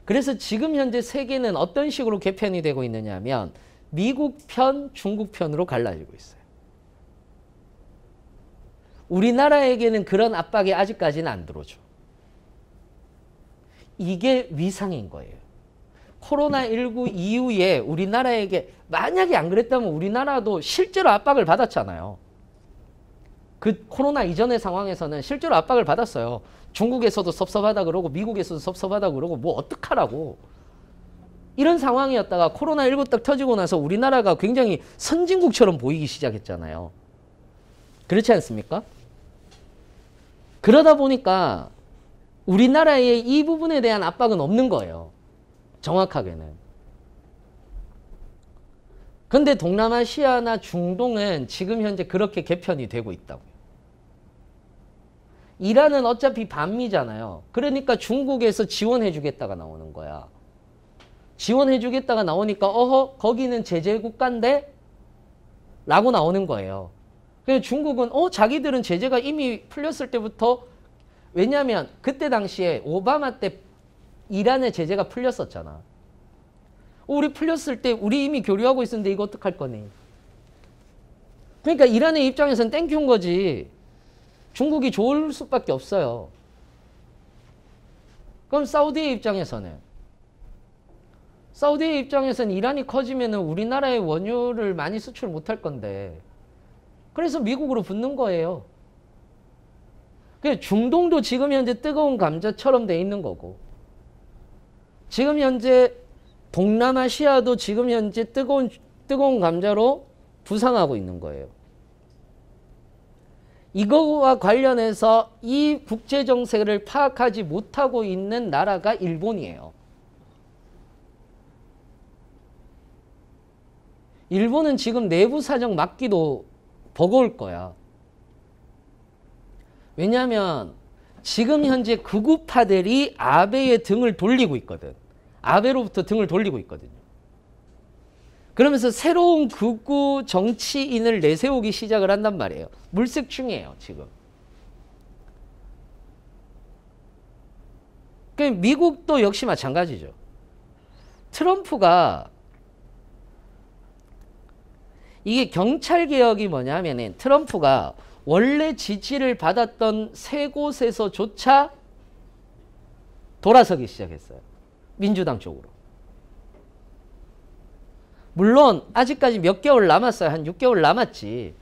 그래서 지금 현재 세계는 어떤 식으로 개편이 되고 있느냐 하면 미국 편, 중국 편으로 갈라지고 있어요. 우리나라에게는 그런 압박이 아직까지는 안 들어오죠. 이게 위상인 거예요. 코로나19 이후에 우리나라에게 만약에 안 그랬다면 우리나라도 실제로 압박을 받았잖아요. 그 코로나 이전의 상황에서는 실제로 압박을 받았어요. 중국에서도 섭섭하다 그러고 미국에서도 섭섭하다 그러고 뭐 어떡하라고. 이런 상황이었다가 코로나19 딱 터지고 나서 우리나라가 굉장히 선진국처럼 보이기 시작했잖아요. 그렇지 않습니까? 그러다 보니까 우리나라의 이 부분에 대한 압박은 없는 거예요. 정확하게는. 근데 동남아시아나 중동은 지금 현재 그렇게 개편이 되고 있다고요. 이란은 어차피 반미잖아요. 그러니까 중국에서 지원해주겠다가 나오는 거야. 지원해주겠다가 나오니까 어허 거기는 제재국가인데? 라고 나오는 거예요. 그래서 중국은 자기들은 제재가 이미 풀렸을 때부터 왜냐하면 그때 당시에 오바마 때 이란의 제재가 풀렸었잖아. 우리 풀렸을 때 우리 이미 교류하고 있었는데 이거 어떡할 거니? 그러니까 이란의 입장에서는 땡큐인 거지. 중국이 좋을 수밖에 없어요. 그럼 사우디의 입장에서는 이란이 커지면 우리나라의 원유를 많이 수출 못할 건데 그래서 미국으로 붙는 거예요. 중동도 지금 현재 뜨거운 감자처럼 돼 있는 거고 지금 현재 동남아시아도 지금 현재 뜨거운 감자로 부상하고 있는 거예요. 이거와 관련해서 이 국제 정세를 파악하지 못하고 있는 나라가 일본이에요. 일본은 지금 내부 사정 막기도 버거울 거야. 왜냐하면 지금 현재 극우파들이 아베의 등을 돌리고 있거든. 아베로부터 등을 돌리고 있거든요. 그러면서 새로운 극우 정치인을 내세우기 시작을 한단 말이에요. 물색 중이에요, 지금. 미국도 역시 마찬가지죠. 트럼프가 이게 경찰개혁이 뭐냐면은 트럼프가 원래 지지를 받았던 세 곳에서조차 돌아서기 시작했어요. 민주당 쪽으로. 물론 아직까지 몇 개월 남았어요. 한 6개월 남았지.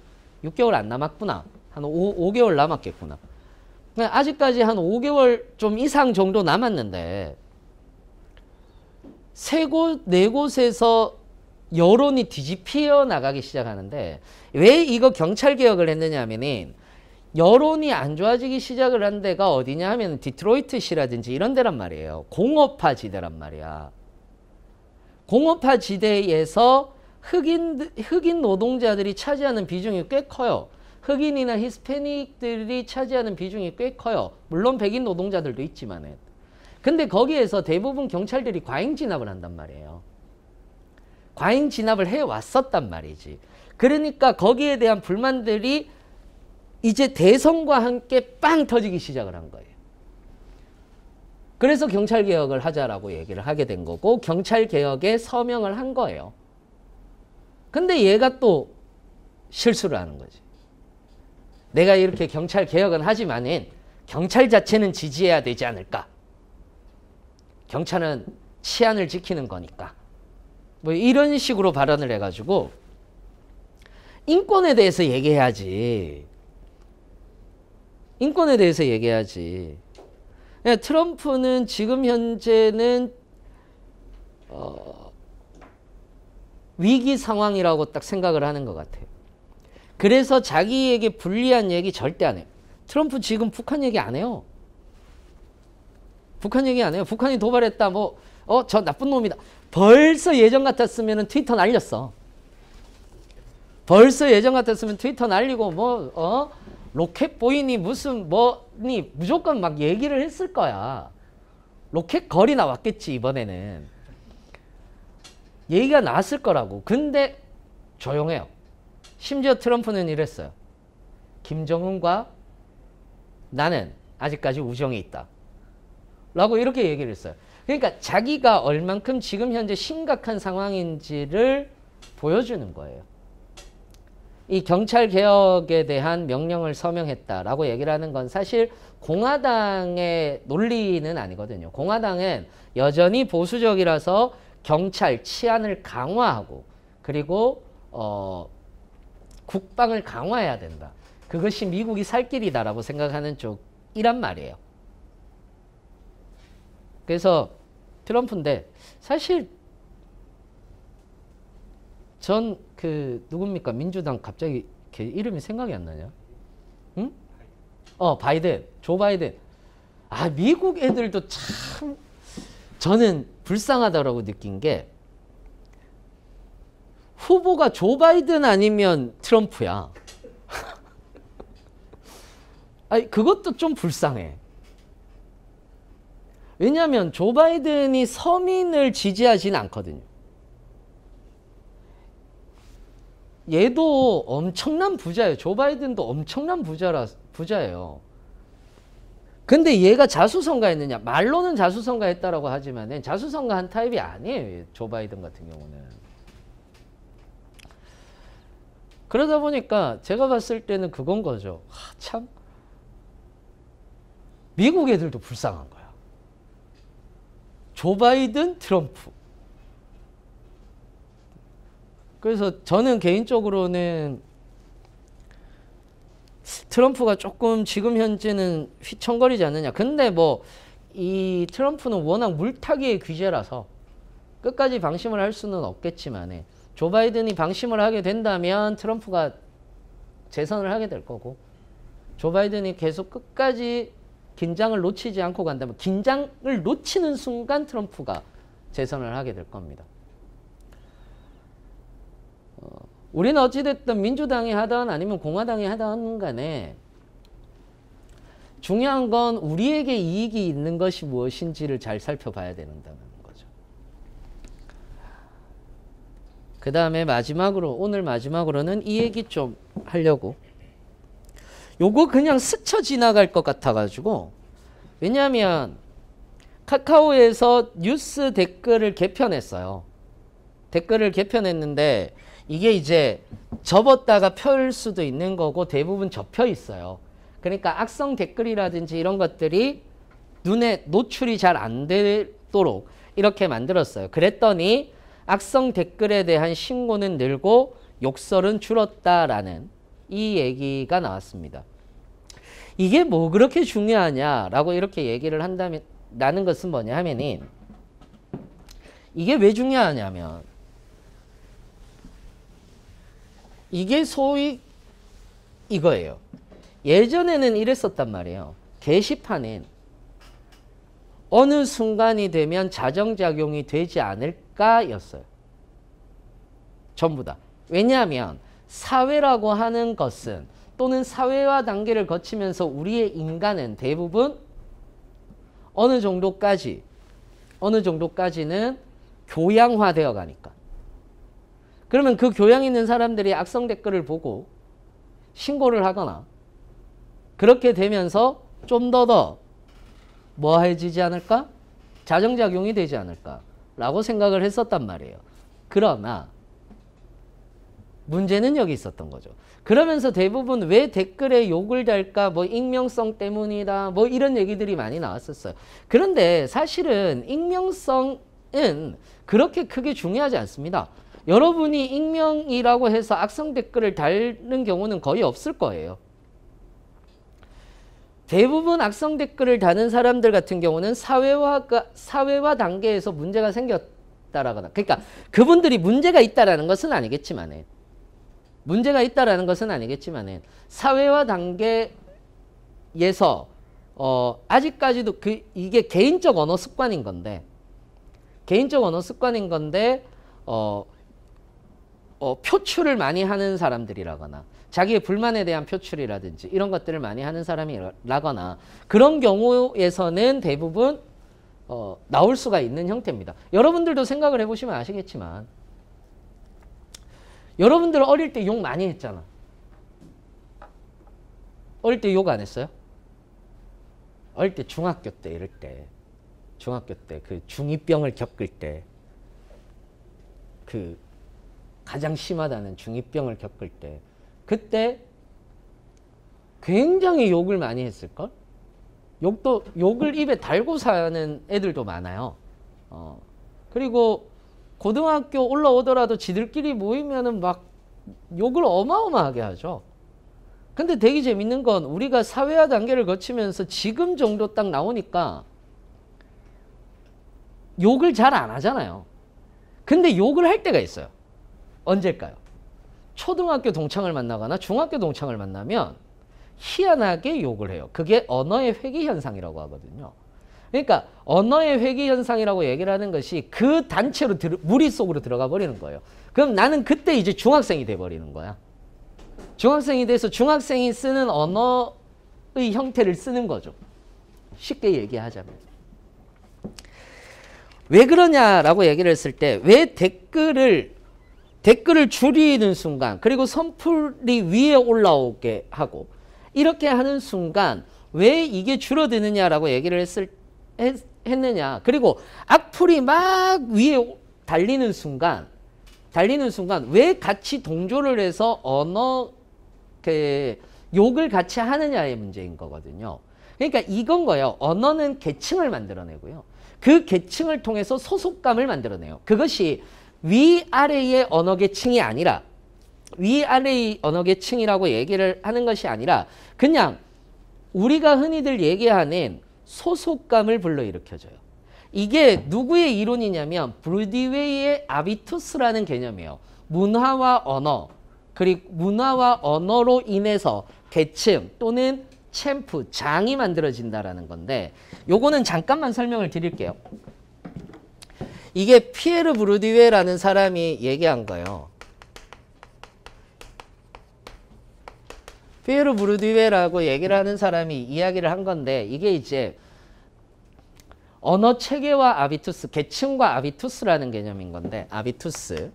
6개월 안 남았구나. 한 5개월 남았겠구나. 아직까지 한 5개월 좀 이상 정도 남았는데 세 곳, 네 곳에서 여론이 뒤집혀 나가기 시작하는데 왜 이거 경찰개혁을 했느냐 하면은 여론이 안 좋아지기 시작을 한 데가 어디냐 하면 디트로이트시라든지 이런 데란 말이에요. 공업화 지대란 말이야. 공업화 지대에서 흑인 노동자들이 차지하는 비중이 꽤 커요. 흑인이나 히스패닉들이 차지하는 비중이 꽤 커요. 물론 백인 노동자들도 있지만은. 근데 거기에서 대부분 경찰들이 과잉 진압을 한단 말이에요. 과잉 진압을 해왔었단 말이지. 그러니까 거기에 대한 불만들이 이제 대선과 함께 빵 터지기 시작을 한 거예요. 그래서 경찰개혁을 하자라고 얘기를 하게 된 거고 경찰개혁에 서명을 한 거예요. 근데 얘가 또 실수를 하는 거지. 내가 이렇게 경찰개혁은 하지만은 경찰 자체는 지지해야 되지 않을까. 경찰은 치안을 지키는 거니까. 뭐 이런 식으로 발언을 해가지고 인권에 대해서 얘기해야지. 인권에 대해서 얘기해야지. 트럼프는 지금 현재는 위기 상황이라고 딱 생각을 하는 것 같아요. 그래서 자기에게 불리한 얘기 절대 안 해요. 트럼프 지금 북한 얘기 안 해요. 북한 얘기 안 해요. 북한이 도발했다. 저 나쁜 놈이다. 벌써 예전 같았으면 트위터 날렸어. 벌써 예전 같았으면 트위터 날리고 로켓 보이니 무슨 뭐니 무조건 막 얘기를 했을 거야. 로켓 거리 나왔겠지 이번에는. 얘기가 나왔을 거라고. 근데 조용해요. 심지어 트럼프는 이랬어요. 김정은과 나는 아직까지 우정이 있다. 라고 이렇게 얘기를 했어요. 그러니까 자기가 얼만큼 지금 현재 심각한 상황인지를 보여주는 거예요. 이 경찰개혁에 대한 명령을 서명했다라고 얘기를 하는 건 사실 공화당의 논리는 아니거든요. 공화당은 여전히 보수적이라서 경찰, 치안을 강화하고 그리고 국방을 강화해야 된다. 그것이 미국이 살 길이다라고 생각하는 쪽이란 말이에요. 그래서 트럼프인데 사실 전 누굽니까? 민주당 갑자기 걔 이름이 생각이 안 나냐? 응? 바이든. 조 바이든. 아, 미국 애들도 참 저는 불쌍하다라고 느낀 게 후보가 조 바이든 아니면 트럼프야. 아니, 그것도 좀 불쌍해. 왜냐하면 조 바이든이 서민을 지지하지는 않거든요. 얘도 엄청난 부자예요. 조 바이든도 엄청난 부자예요. 근데 얘가 자수성가했느냐? 말로는 자수성가했다라고 하지만 자수성가한 타입이 아니에요. 조 바이든 같은 경우는. 그러다 보니까 제가 봤을 때는 그건 거죠. 참 미국 애들도 불쌍한 거야. 조 바이든, 트럼프. 그래서 저는 개인적으로는 트럼프가 조금 지금 현재는 휘청거리지 않느냐. 근데 이 트럼프는 워낙 물타기의 귀재라서 끝까지 방심을 할 수는 없겠지만 조 바이든이 방심을 하게 된다면 트럼프가 재선을 하게 될 거고 조 바이든이 계속 끝까지 긴장을 놓치지 않고 간다면 긴장을 놓치는 순간 트럼프가 재선을 하게 될 겁니다. 우리는 어찌됐든 민주당이 하든 아니면 공화당이 하든 간에 중요한 건 우리에게 이익이 있는 것이 무엇인지를 잘 살펴봐야 된다는 거죠. 그 다음에 마지막으로 오늘 마지막으로는 이 얘기 좀 하려고. 요거 그냥 스쳐 지나갈 것 같아가지고, 왜냐하면 카카오에서 뉴스 댓글을 개편했어요. 댓글을 개편했는데 이게 이제 접었다가 펼 수도 있는 거고 대부분 접혀 있어요. 그러니까 악성 댓글이라든지 이런 것들이 눈에 노출이 잘 안 되도록 이렇게 만들었어요. 그랬더니 악성 댓글에 대한 신고는 늘고 욕설은 줄었다라는 이 얘기가 나왔습니다. 이게 뭐 그렇게 중요하냐라고 이렇게 얘기를 한다면, 나는 것은 뭐냐 하면은, 이게 왜 중요하냐면 이게 소위 이거예요. 예전에는 이랬었단 말이에요. 게시판은 어느 순간이 되면 자정작용이 되지 않을까였어요. 전부 다. 왜냐하면 사회라고 하는 것은, 또는 사회화 단계를 거치면서 우리의 인간은 대부분 어느 정도까지는 교양화되어 가니까. 그러면 그 교양 있는 사람들이 악성 댓글을 보고 신고를 하거나 그렇게 되면서 좀 더 뭐해지지 않을까? 자정작용이 되지 않을까라고 생각을 했었단 말이에요. 그러나 문제는 여기 있었던 거죠. 그러면서 대부분 왜 댓글에 욕을 달까? 뭐 익명성 때문이다. 뭐 이런 얘기들이 많이 나왔었어요. 그런데 사실은 익명성은 그렇게 크게 중요하지 않습니다. 여러분이 익명이라고 해서 악성 댓글을 달는 경우는 거의 없을 거예요. 대부분 악성 댓글을 다는 사람들 같은 경우는 사회화 단계에서 문제가 생겼다라거나, 그러니까 그분들이 문제가 있다라는 것은 아니겠지만은, 사회화 단계에서 아직까지도 이게 개인적 언어 습관인 건데 표출을 많이 하는 사람들이라거나 자기의 불만에 대한 표출이라든지 이런 것들을 많이 하는 사람이라거나 그런 경우에서는 대부분 나올 수가 있는 형태입니다. 여러분들도 생각을 해보시면 아시겠지만, 여러분들 어릴 때 욕 많이 했잖아. 어릴 때 욕 안 했어요? 어릴 때 중학교 때 그 중2병을 겪을 때, 그 가장 심하다는 중2병을 겪을 때, 그때 굉장히 욕을 많이 했을걸? 욕을 입에 달고 사는 애들도 많아요. 그리고 고등학교 올라오더라도 지들끼리 모이면은 막 욕을 어마어마하게 하죠. 근데 되게 재밌는 건 우리가 사회화 단계를 거치면서 지금 정도 딱 나오니까 욕을 잘 안 하잖아요. 근데 욕을 할 때가 있어요. 언제일까요? 초등학교 동창을 만나거나 중학교 동창을 만나면 희한하게 욕을 해요. 그게 언어의 회귀 현상이라고 하거든요. 그러니까 언어의 회귀 현상이라고 얘기를 하는 것이 그 단체로 무리 속으로 들어가 버리는 거예요. 그럼 나는 그때 이제 중학생이 돼 버리는 거야. 중학생이 돼서 중학생이 쓰는 언어의 형태를 쓰는 거죠. 쉽게 얘기하자면. 왜 그러냐라고 얘기를 했을 때, 왜 댓글을 줄이는 순간, 그리고 선풀이 위에 올라오게 하고 이렇게 하는 순간 왜 이게 줄어드느냐라고 얘기를 했느냐. 그리고 악플이 막 위에 달리는 순간 왜 같이 동조를 해서 욕을 같이 하느냐의 문제인 거거든요. 그러니까 이건 거예요. 언어는 계층을 만들어내고요. 그 계층을 통해서 소속감을 만들어내요. 그것이 위아래의 언어 계층이 아니라, 위아래의 언어 계층이라고 얘기를 하는 것이 아니라 그냥 우리가 흔히들 얘기하는 소속감을 불러일으켜줘요. 이게 누구의 이론이냐면 브루디웨이의 아비투스라는 개념이에요. 문화와 언어, 그리고 문화와 언어로 인해서 계층 또는 챔프, 장이 만들어진다라는 건데 요거는 잠깐만 설명을 드릴게요. 이게 피에르 부르디유라는 사람이 얘기한 거예요. 피에르 부르디유라고 얘기를 하는 사람이 이야기를 한 건데 이게 이제 언어 체계와 아비투스, 계층과 아비투스라는 개념인 건데 아비투스.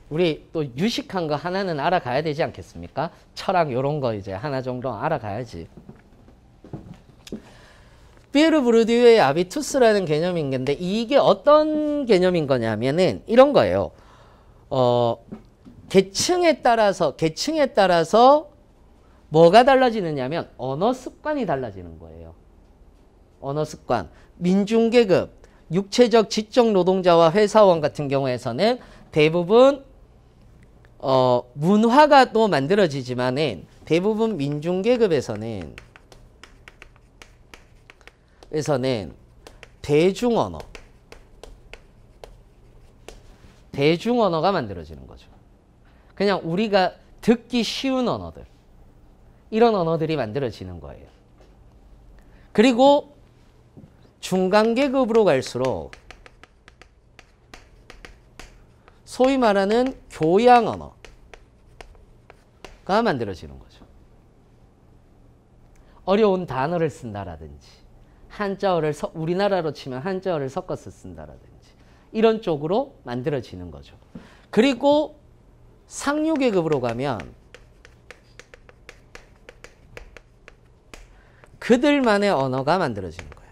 우리 또 유식한 거 하나는 알아가야 되지 않겠습니까? 철학 요런 거 이제 하나 정도 알아가야지. 피에르 부르디유의 아비투스라는 개념인 건데 이게 어떤 개념인 거냐면은 이런 거예요. 계층에 따라서 뭐가 달라지느냐면 언어 습관이 달라지는 거예요. 언어 습관. 민중계급, 육체적 지적 노동자와 회사원 같은 경우에서는 대부분 문화가 또 만들어지지만은 대부분 민중계급에서는 대중언어가 만들어지는 거죠. 그냥 우리가 듣기 쉬운 언어들, 이런 언어들이 만들어지는 거예요. 그리고 중간계급으로 갈수록 소위 말하는 교양 언어가 만들어지는 거죠. 어려운 단어를 쓴다라든지 한자어를 우리나라로 치면 한자어를 섞어서 쓴다라든지 이런 쪽으로 만들어지는 거죠. 그리고 상류계급으로 가면 그들만의 언어가 만들어지는 거예요.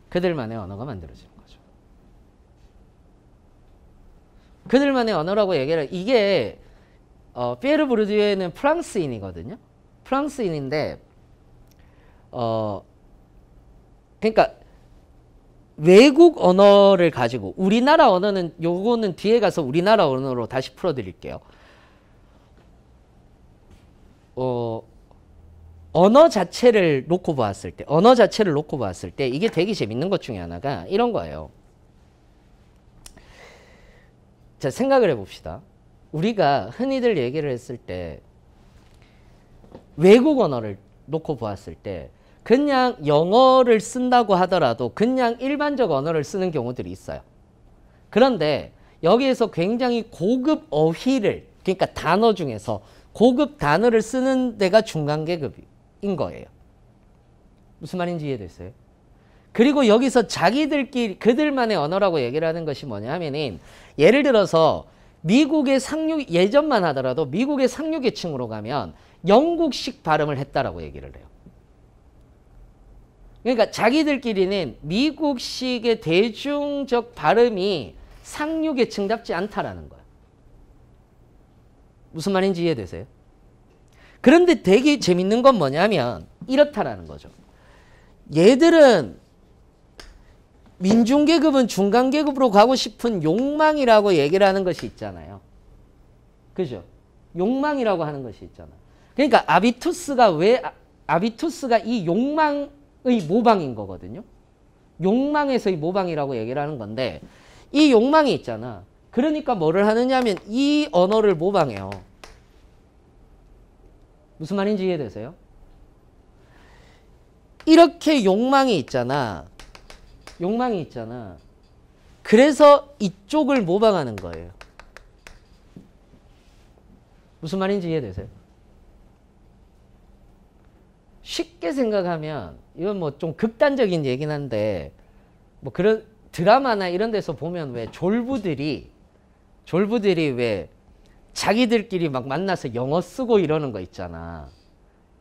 그들만의 언어가 만들어지는 거죠. 그들만의 언어라고 얘기를 이게 피에르 부르디유는 프랑스인이거든요. 프랑스인인데 그러니까 외국 언어를 가지고 우리나라 언어는 요거는 뒤에 가서 우리나라 언어로 다시 풀어드릴게요. 언어 자체를 놓고 보았을 때 이게 되게 재밌는 것 중에 하나가 이런 거예요. 자, 생각을 해봅시다. 우리가 흔히들 얘기를 했을 때 외국 언어를 놓고 보았을 때 그냥 영어를 쓴다고 하더라도 그냥 일반적 언어를 쓰는 경우들이 있어요. 그런데 여기에서 굉장히 고급 어휘를, 그러니까 단어 중에서 고급 단어를 쓰는 데가 중간계급인 거예요. 무슨 말인지 이해됐어요? 그리고 여기서 자기들끼리 그들만의 언어라고 얘기를 하는 것이 뭐냐 하면은 예를 들어서 미국의 상류, 예전만 하더라도 미국의 상류계층으로 가면 영국식 발음을 했다라고 얘기를 해요. 그러니까 자기들끼리는 미국식의 대중적 발음이 상류계층답지 않다라는 거예요. 무슨 말인지 이해되세요? 그런데 되게 재밌는 건 뭐냐면 이렇다라는 거죠. 얘들은 민중계급은 중간계급으로 가고 싶은 욕망이라고 얘기를 하는 것이 있잖아요. 그죠? 욕망이라고 하는 것이 있잖아요. 그러니까 아비투스가 이 욕망의 모방인 거거든요. 욕망에서의 모방이라고 얘기를 하는 건데 이 욕망이 있잖아. 그러니까 뭐를 하느냐 하면 이 언어를 모방해요. 무슨 말인지 이해되세요? 이렇게 욕망이 있잖아. 그래서 이쪽을 모방하는 거예요. 무슨 말인지 이해되세요? 쉽게 생각하면 이건 뭐 좀 극단적인 얘긴 한데 뭐 그런 드라마나 이런 데서 보면 왜 졸부들이 왜 자기들끼리 막 만나서 영어 쓰고 이러는 거 있잖아.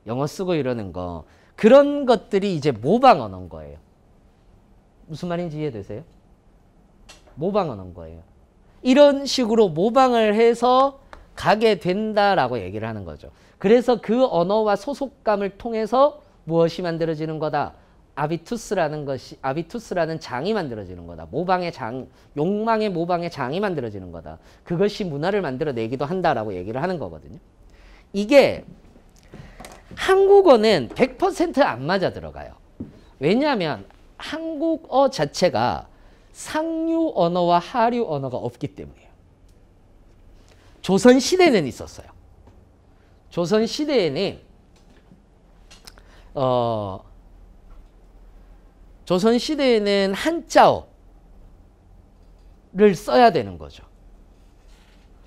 영어 쓰고 이러는 거. 그런 것들이 이제 모방 언어인 거예요. 무슨 말인지 이해되세요? 모방 언어인 거예요. 이런 식으로 모방을 해서 가게 된다라고 얘기를 하는 거죠. 그래서 그 언어와 소속감을 통해서 무엇이 만들어지는 거다? 아비투스라는 장이 만들어지는 거다. 모방의 장, 욕망의 모방의 장이 만들어지는 거다. 그것이 문화를 만들어내기도 한다라고 얘기를 하는 거거든요. 이게 한국어는 100% 안 맞아 들어가요. 왜냐하면 한국어 자체가 상류 언어와 하류 언어가 없기 때문이에요. 조선시대는 있었어요. 조선시대에는 조선시대에는 한자어를 써야 되는 거죠.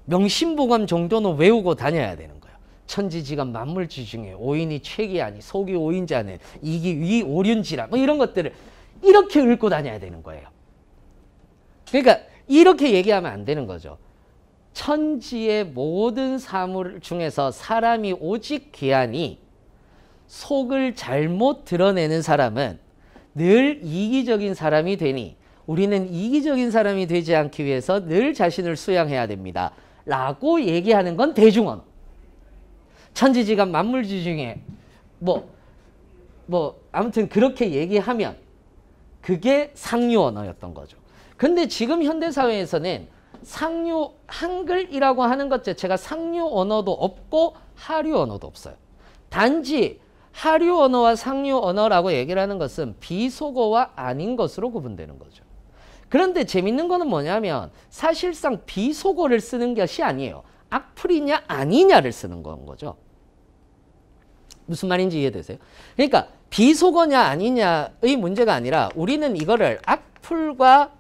명심보감 정도는 외우고 다녀야 되는 거예요. 천지지간 만물지중에 오인이 최기 아니 속이 오인자는 이기 위 오륜지라 뭐 이런 것들을 이렇게 읽고 다녀야 되는 거예요. 그러니까 이렇게 얘기하면 안 되는 거죠. 천지의 모든 사물 중에서 사람이 오직 귀하니 속을 잘못 드러내는 사람은 늘 이기적인 사람이 되니 우리는 이기적인 사람이 되지 않기 위해서 늘 자신을 수양해야 됩니다. 라고 얘기하는 건 대중언어. 천지지간 만물지중에 아무튼 그렇게 얘기하면 그게 상류 언어였던 거죠. 근데 지금 현대사회에서는 상류 한글이라고 하는 것 자체가 상류 언어도 없고 하류 언어도 없어요. 단지 하류 언어와 상류 언어라고 얘기를 하는 것은 비속어와 아닌 것으로 구분되는 거죠. 그런데 재밌는 거는 뭐냐면 사실상 비속어를 쓰는 것이 아니에요. 악플이냐 아니냐를 쓰는 건 거죠. 무슨 말인지 이해되세요? 그러니까 비속어냐 아니냐의 문제가 아니라 우리는 이거를 악플과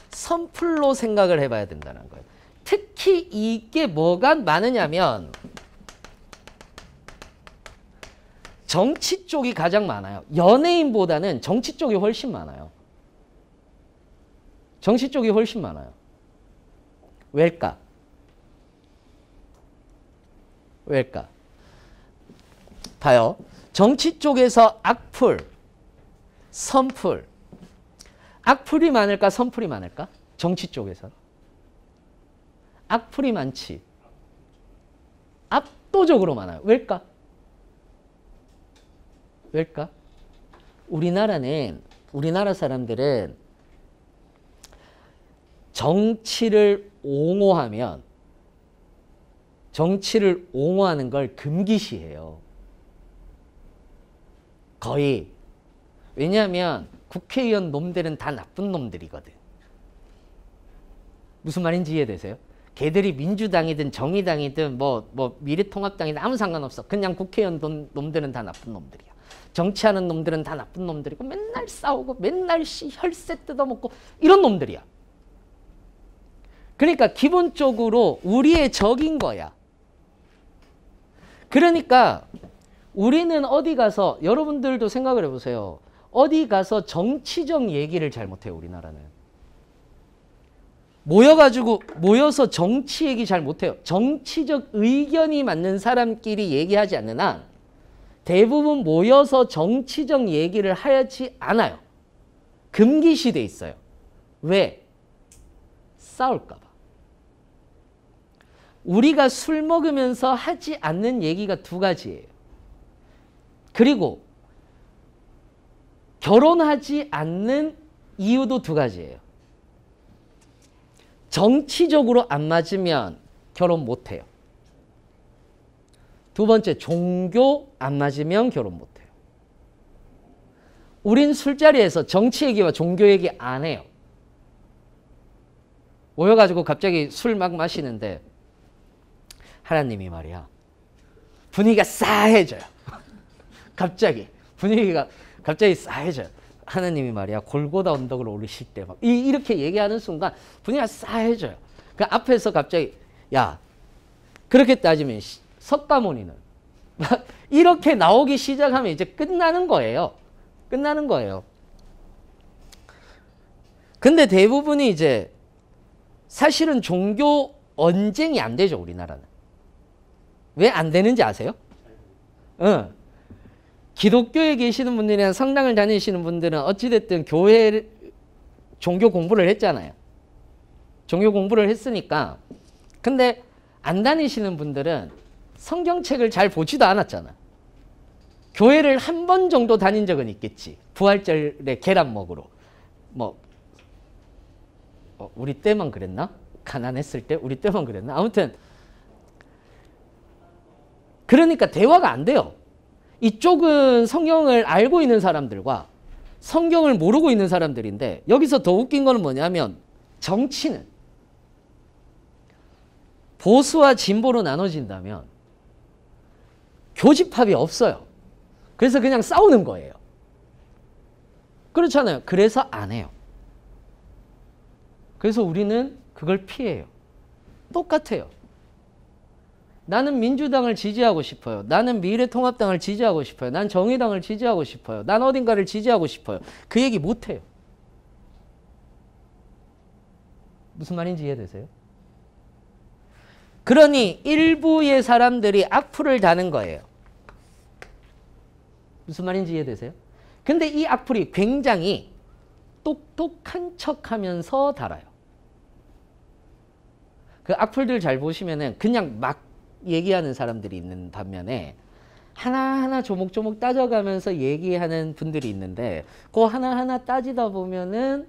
선플로 생각을 해봐야 된다는 거예요. 특히 이게 뭐가 많으냐면 정치 쪽이 가장 많아요. 연예인보다는 정치 쪽이 훨씬 많아요. 정치 쪽이 훨씬 많아요. 왜일까? 왜일까? 봐요. 정치 쪽에서 악플, 선플. 악플이 많을까? 선플이 많을까? 정치 쪽에서. 악플이 많지. 압도적으로 많아요. 왜일까? 왜일까? 우리나라 사람들은 정치를 옹호하는 걸 금기시해요. 거의. 왜냐하면 국회의원 놈들은 다 나쁜 놈들이거든. 무슨 말인지 이해되세요? 걔들이 민주당이든 정의당이든 미래통합당이든 아무 상관없어. 그냥 국회의원 놈들은 다 나쁜 놈들이야. 정치하는 놈들은 다 나쁜 놈들이고 맨날 싸우고 맨날 혈세 뜯어먹고 이런 놈들이야. 그러니까 기본적으로 우리의 적인 거야. 그러니까 우리는 어디 가서 여러분들도 생각을 해보세요. 어디 가서 정치적 얘기를 잘 못해요. 우리나라는. 모여서 정치 얘기 잘 못해요. 정치적 의견이 맞는 사람끼리 얘기하지 않는 한 대부분 모여서 정치적 얘기를 하지 않아요. 금기시돼 있어요. 왜? 싸울까 봐. 우리가 술 먹으면서 하지 않는 얘기가 두 가지예요. 그리고 결혼하지 않는 이유도 두 가지예요. 정치적으로 안 맞으면 결혼 못해요. 두 번째, 종교 안 맞으면 결혼 못해요. 우린 술자리에서 정치 얘기와 종교 얘기 안 해요. 모여가지고 갑자기 술 막 마시는데 하나님이 말이야 분위기가 싸해져요. 갑자기 분위기가 갑자기 싸해져요. 하나님이 말이야 골고다 언덕을 오르실 때 막 이렇게 얘기하는 순간 분위기가 싸해져요. 그 앞에서 갑자기 야 그렇게 따지면 석가모니는 막 이렇게 나오기 시작하면 이제 끝나는 거예요. 끝나는 거예요. 근데 대부분이 이제 사실은 종교 언쟁이 안 되죠. 우리나라는. 왜 안 되는지 아세요? 기독교에 계시는 분들이나 성당을 다니시는 분들은 어찌됐든 종교 공부를 했잖아요. 종교 공부를 했으니까. 근데 안 다니시는 분들은 성경책을 잘 보지도 않았잖아. 교회를 한 번 정도 다닌 적은 있겠지. 부활절에 계란 먹으러. 우리 때만 그랬나? 가난했을 때 우리 때만 그랬나? 아무튼 그러니까 대화가 안 돼요. 이쪽은 성경을 알고 있는 사람들과 성경을 모르고 있는 사람들인데 여기서 더 웃긴 거는 뭐냐면 정치는 보수와 진보로 나눠진다면 교집합이 없어요. 그래서 그냥 싸우는 거예요. 그렇잖아요. 그래서 안 해요. 그래서 우리는 그걸 피해요. 똑같아요. 나는 민주당을 지지하고 싶어요. 나는 미래통합당을 지지하고 싶어요. 난 정의당을 지지하고 싶어요. 난 어딘가를 지지하고 싶어요. 그 얘기 못해요. 무슨 말인지 이해되세요? 그러니 일부의 사람들이 악플을 다는 거예요. 무슨 말인지 이해되세요? 근데 이 악플이 굉장히 똑똑한 척하면서 달아요. 그 악플들 잘 보시면은 그냥 막 얘기하는 사람들이 있는 반면에 하나하나 조목조목 따져가면서 얘기하는 분들이 있는데 그 하나하나 따지다 보면은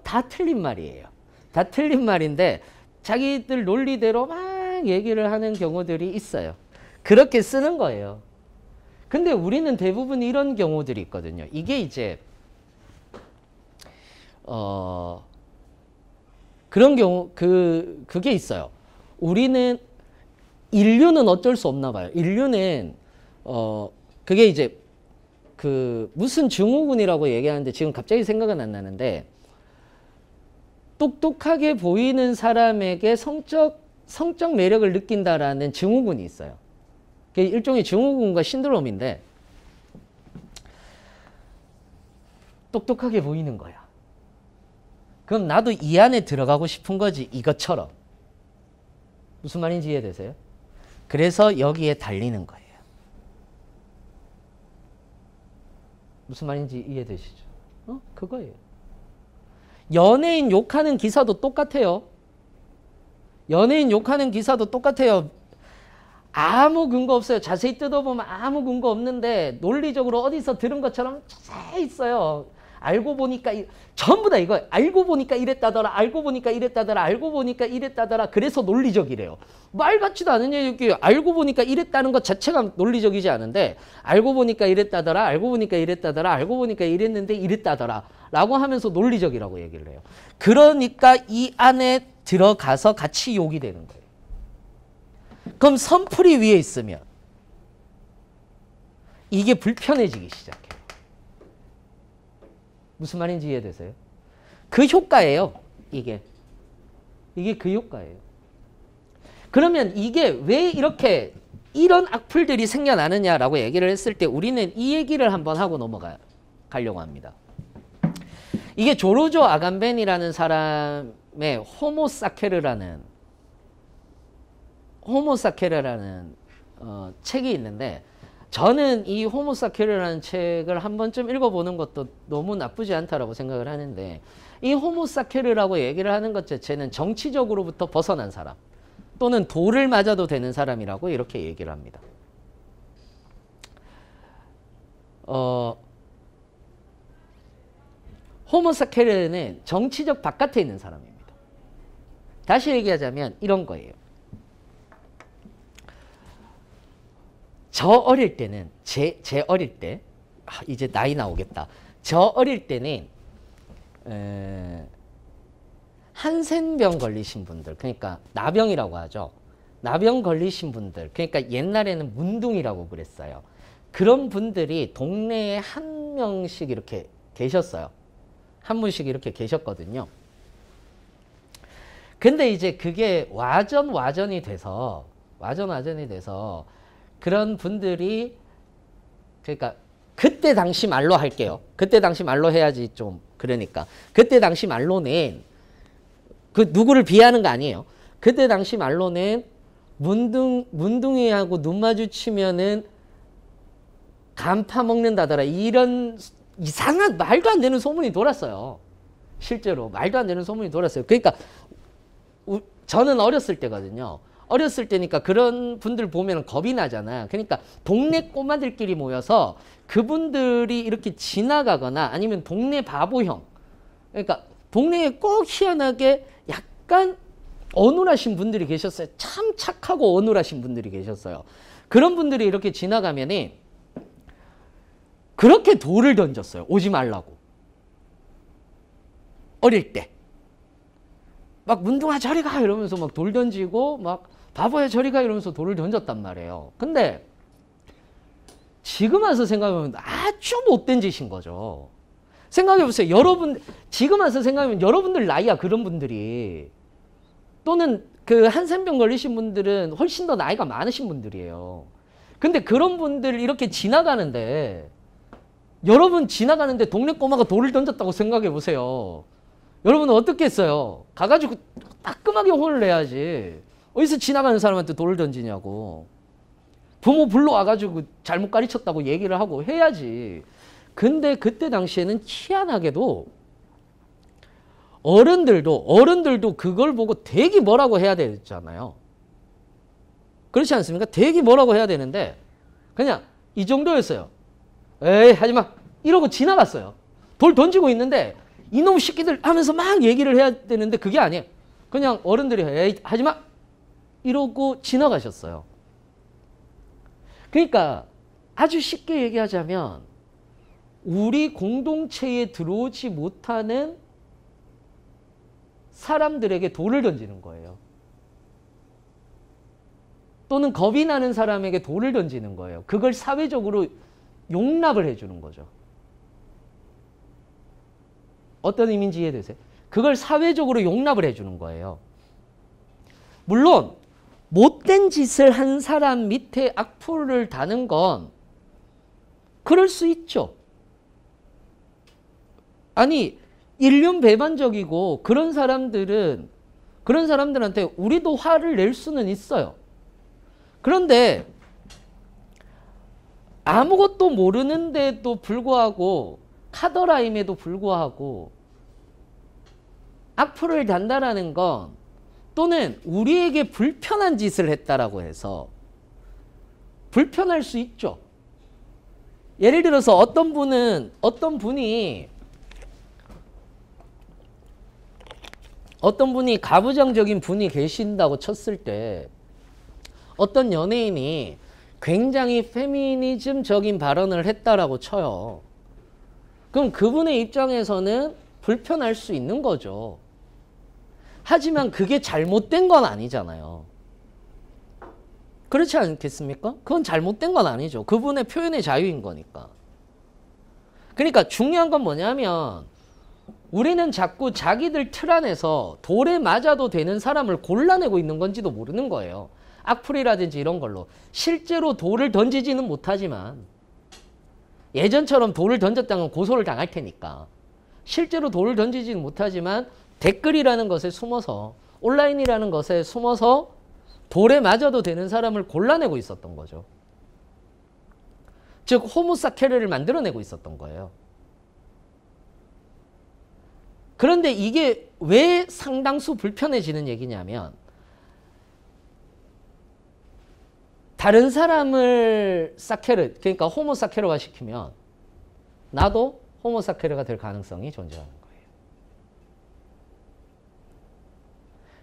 다 틀린 말이에요. 다 틀린 말인데 자기들 논리대로 막 얘기를 하는 경우들이 있어요. 그렇게 쓰는 거예요. 근데 우리는 대부분 이런 경우들이 있거든요. 이게 이제 그런 경우 그게 있어요. 우리는 인류는 어쩔 수 없나 봐요. 인류는 그게 이제 그 무슨 증후군이라고 얘기하는데 지금 갑자기 생각은 안 나는데 똑똑하게 보이는 사람에게 성적 매력을 느낀다라는 증후군이 있어요. 그게 일종의 증후군과 신드롬인데 똑똑하게 보이는 거야. 그럼 나도 이 안에 들어가고 싶은 거지, 이것처럼. 무슨 말인지 이해되세요? 그래서 여기에 달리는 거예요. 무슨 말인지 이해되시죠? 그거예요. 연예인 욕하는 기사도 똑같아요. 연예인 욕하는 기사도 똑같아요. 아무 근거 없어요. 자세히 뜯어보면 아무 근거 없는데 논리적으로 어디서 들은 것처럼 자세히 있어요. 알고 보니까 전부 다 이거예요. 알고 보니까 이랬다더라. 알고 보니까 이랬다더라. 알고 보니까 이랬다더라. 그래서 논리적이래요. 말 같지도 않은 얘기. 알고 보니까 이랬다는 것 자체가 논리적이지 않은데 알고 보니까 이랬다더라. 알고 보니까 이랬다더라. 알고 보니까 이랬는데 이랬다더라. 라고 하면서 논리적이라고 얘기를 해요. 그러니까 이 안에 들어가서 같이 욕이 되는 거예요. 그럼 선풀이 위에 있으면 이게 불편해지기 시작해요. 무슨 말인지 이해되세요? 그 효과예요. 이게 그 효과예요. 그러면 이게 왜 이렇게 이런 악플들이 생겨나느냐라고 얘기를 했을 때 우리는 이 얘기를 한번 하고 넘어가려고 합니다. 이게 조르조 아간벤이라는 사람의 호모사케르라는 책이 있는데 저는 이 호모사케르라는 책을 한 번쯤 읽어보는 것도 너무 나쁘지 않다라고 생각을 하는데 이 호모사케르라고 얘기를 하는 것 자체는 정치적으로부터 벗어난 사람 또는 돌을 맞아도 되는 사람이라고 이렇게 얘기를 합니다. 호모사케르는 정치적 바깥에 있는 사람입니다. 다시 얘기하자면 이런 거예요. 저 어릴 때는 제 어릴 때 이제 나이 나오겠다. 저 어릴 때는 한센병 걸리신 분들 그러니까 나병이라고 하죠. 나병 걸리신 분들 그러니까 옛날에는 문둥이라고 그랬어요. 그런 분들이 동네에 한 명씩 이렇게 계셨어요. 한 분씩 이렇게 계셨거든요. 근데 이제 그게 와전이 돼서 그런 분들이 그러니까 그때 당시 말로 할게요. 그때 당시 말로 해야지 좀 그러니까 그때 당시 말로는 그 누구를 비하하는 거 아니에요. 그때 당시 말로는 문둥이하고 눈 마주치면은 간 파먹는다더라 이런 이상한 말도 안 되는 소문이 돌았어요. 실제로 말도 안 되는 소문이 돌았어요. 그러니까 저는 어렸을 때거든요. 어렸을 때니까 그런 분들 보면 겁이 나잖아. 그러니까 동네 꼬마들끼리 모여서 그분들이 이렇게 지나가거나 아니면 동네 바보형. 그러니까 동네에 꼭 희한하게 약간 어눌하신 분들이 계셨어요. 참 착하고 어눌하신 분들이 계셨어요. 그런 분들이 이렇게 지나가면은 그렇게 돌을 던졌어요. 오지 말라고. 어릴 때. 막 문둥아 저리 가 이러면서 막 돌 던지고 막 바보야 저리 가 이러면서 돌을 던졌단 말이에요. 근데 지금 와서 생각해보면 아주 못된 짓인 거죠. 생각해보세요. 여러분 지금 와서 생각하면 여러분들 나이야 그런 분들이 또는 그 한센병 걸리신 분들은 훨씬 더 나이가 많으신 분들이에요. 근데 그런 분들 이렇게 지나가는데 여러분 지나가는데 동네 꼬마가 돌을 던졌다고 생각해보세요. 여러분은 어떻게 했어요? 가가지고 따끔하게 혼을 내야지. 어디서 지나가는 사람한테 돌을 던지냐고. 부모 불러와가지고 잘못 가르쳤다고 얘기를 하고 해야지. 근데 그때 당시에는 희한하게도 어른들도 그걸 보고 되게 뭐라고 해야 되잖아요. 그렇지 않습니까? 되게 뭐라고 해야 되는데 그냥 이 정도였어요. 에이 하지마 이러고 지나갔어요. 돌 던지고 있는데 이놈 새끼들 하면서 막 얘기를 해야 되는데 그게 아니에요. 그냥 어른들이 에이 하지마 이러고 지나가셨어요. 그러니까 아주 쉽게 얘기하자면 우리 공동체에 들어오지 못하는 사람들에게 돌을 던지는 거예요. 또는 겁이 나는 사람에게 돌을 던지는 거예요. 그걸 사회적으로 용납을 해주는 거죠. 어떤 의미인지 이해되세요? 그걸 사회적으로 용납을 해주는 거예요. 물론 못된 짓을 한 사람 밑에 악플을 다는 건 그럴 수 있죠. 아니 일륜배반적이고 그런 사람들한테 우리도 화를 낼 수는 있어요. 그런데 아무것도 모르는데도 불구하고 카더라임에도 불구하고 악플을 단다라는 건 또는 우리에게 불편한 짓을 했다라고 해서 불편할 수 있죠. 예를 들어서 어떤 분이 가부장적인 분이 계신다고 쳤을 때 어떤 연예인이 굉장히 페미니즘적인 발언을 했다라고 쳐요. 그럼 그분의 입장에서는 불편할 수 있는 거죠. 하지만 그게 잘못된 건 아니잖아요. 그렇지 않겠습니까? 그건 잘못된 건 아니죠. 그분의 표현의 자유인 거니까. 그러니까 중요한 건 뭐냐면 우리는 자꾸 자기들 틀 안에서 돌에 맞아도 되는 사람을 골라내고 있는 건지도 모르는 거예요. 악플이라든지 이런 걸로. 실제로 돌을 던지지는 못하지만 예전처럼 돌을 던졌다면 고소를 당할 테니까 실제로 돌을 던지지는 못하지만 댓글이라는 것에 숨어서 온라인이라는 것에 숨어서 돌에 맞아도 되는 사람을 골라내고 있었던 거죠. 즉 호모사케르를 만들어내고 있었던 거예요. 그런데 이게 왜 상당수 불편해지는 얘기냐면 다른 사람을 사케르, 그러니까 호모사케르화 시키면 나도 호모사케르가 될 가능성이 존재하는 거예요.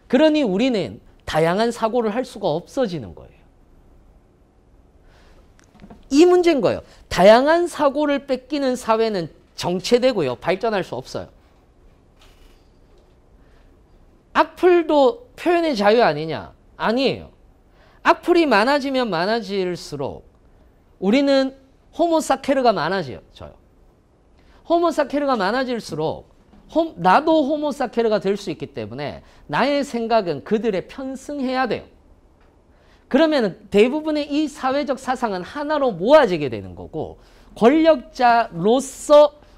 그러니 우리는 다양한 사고를 할 수가 없어지는 거예요. 이 문제인 거예요. 다양한 사고를 뺏기는 사회는 정체되고요. 발전할 수 없어요. 악플도 표현의 자유 아니냐? 아니에요. 악플이 많아지면 많아질수록 우리는 호모사케르가 많아져요. 호모사케르가 많아질수록 나도 호모사케르가 될 수 있기 때문에 나의 생각은 그들에 편승해야 돼요. 그러면 대부분의 이 사회적 사상은 하나로 모아지게 되는 거고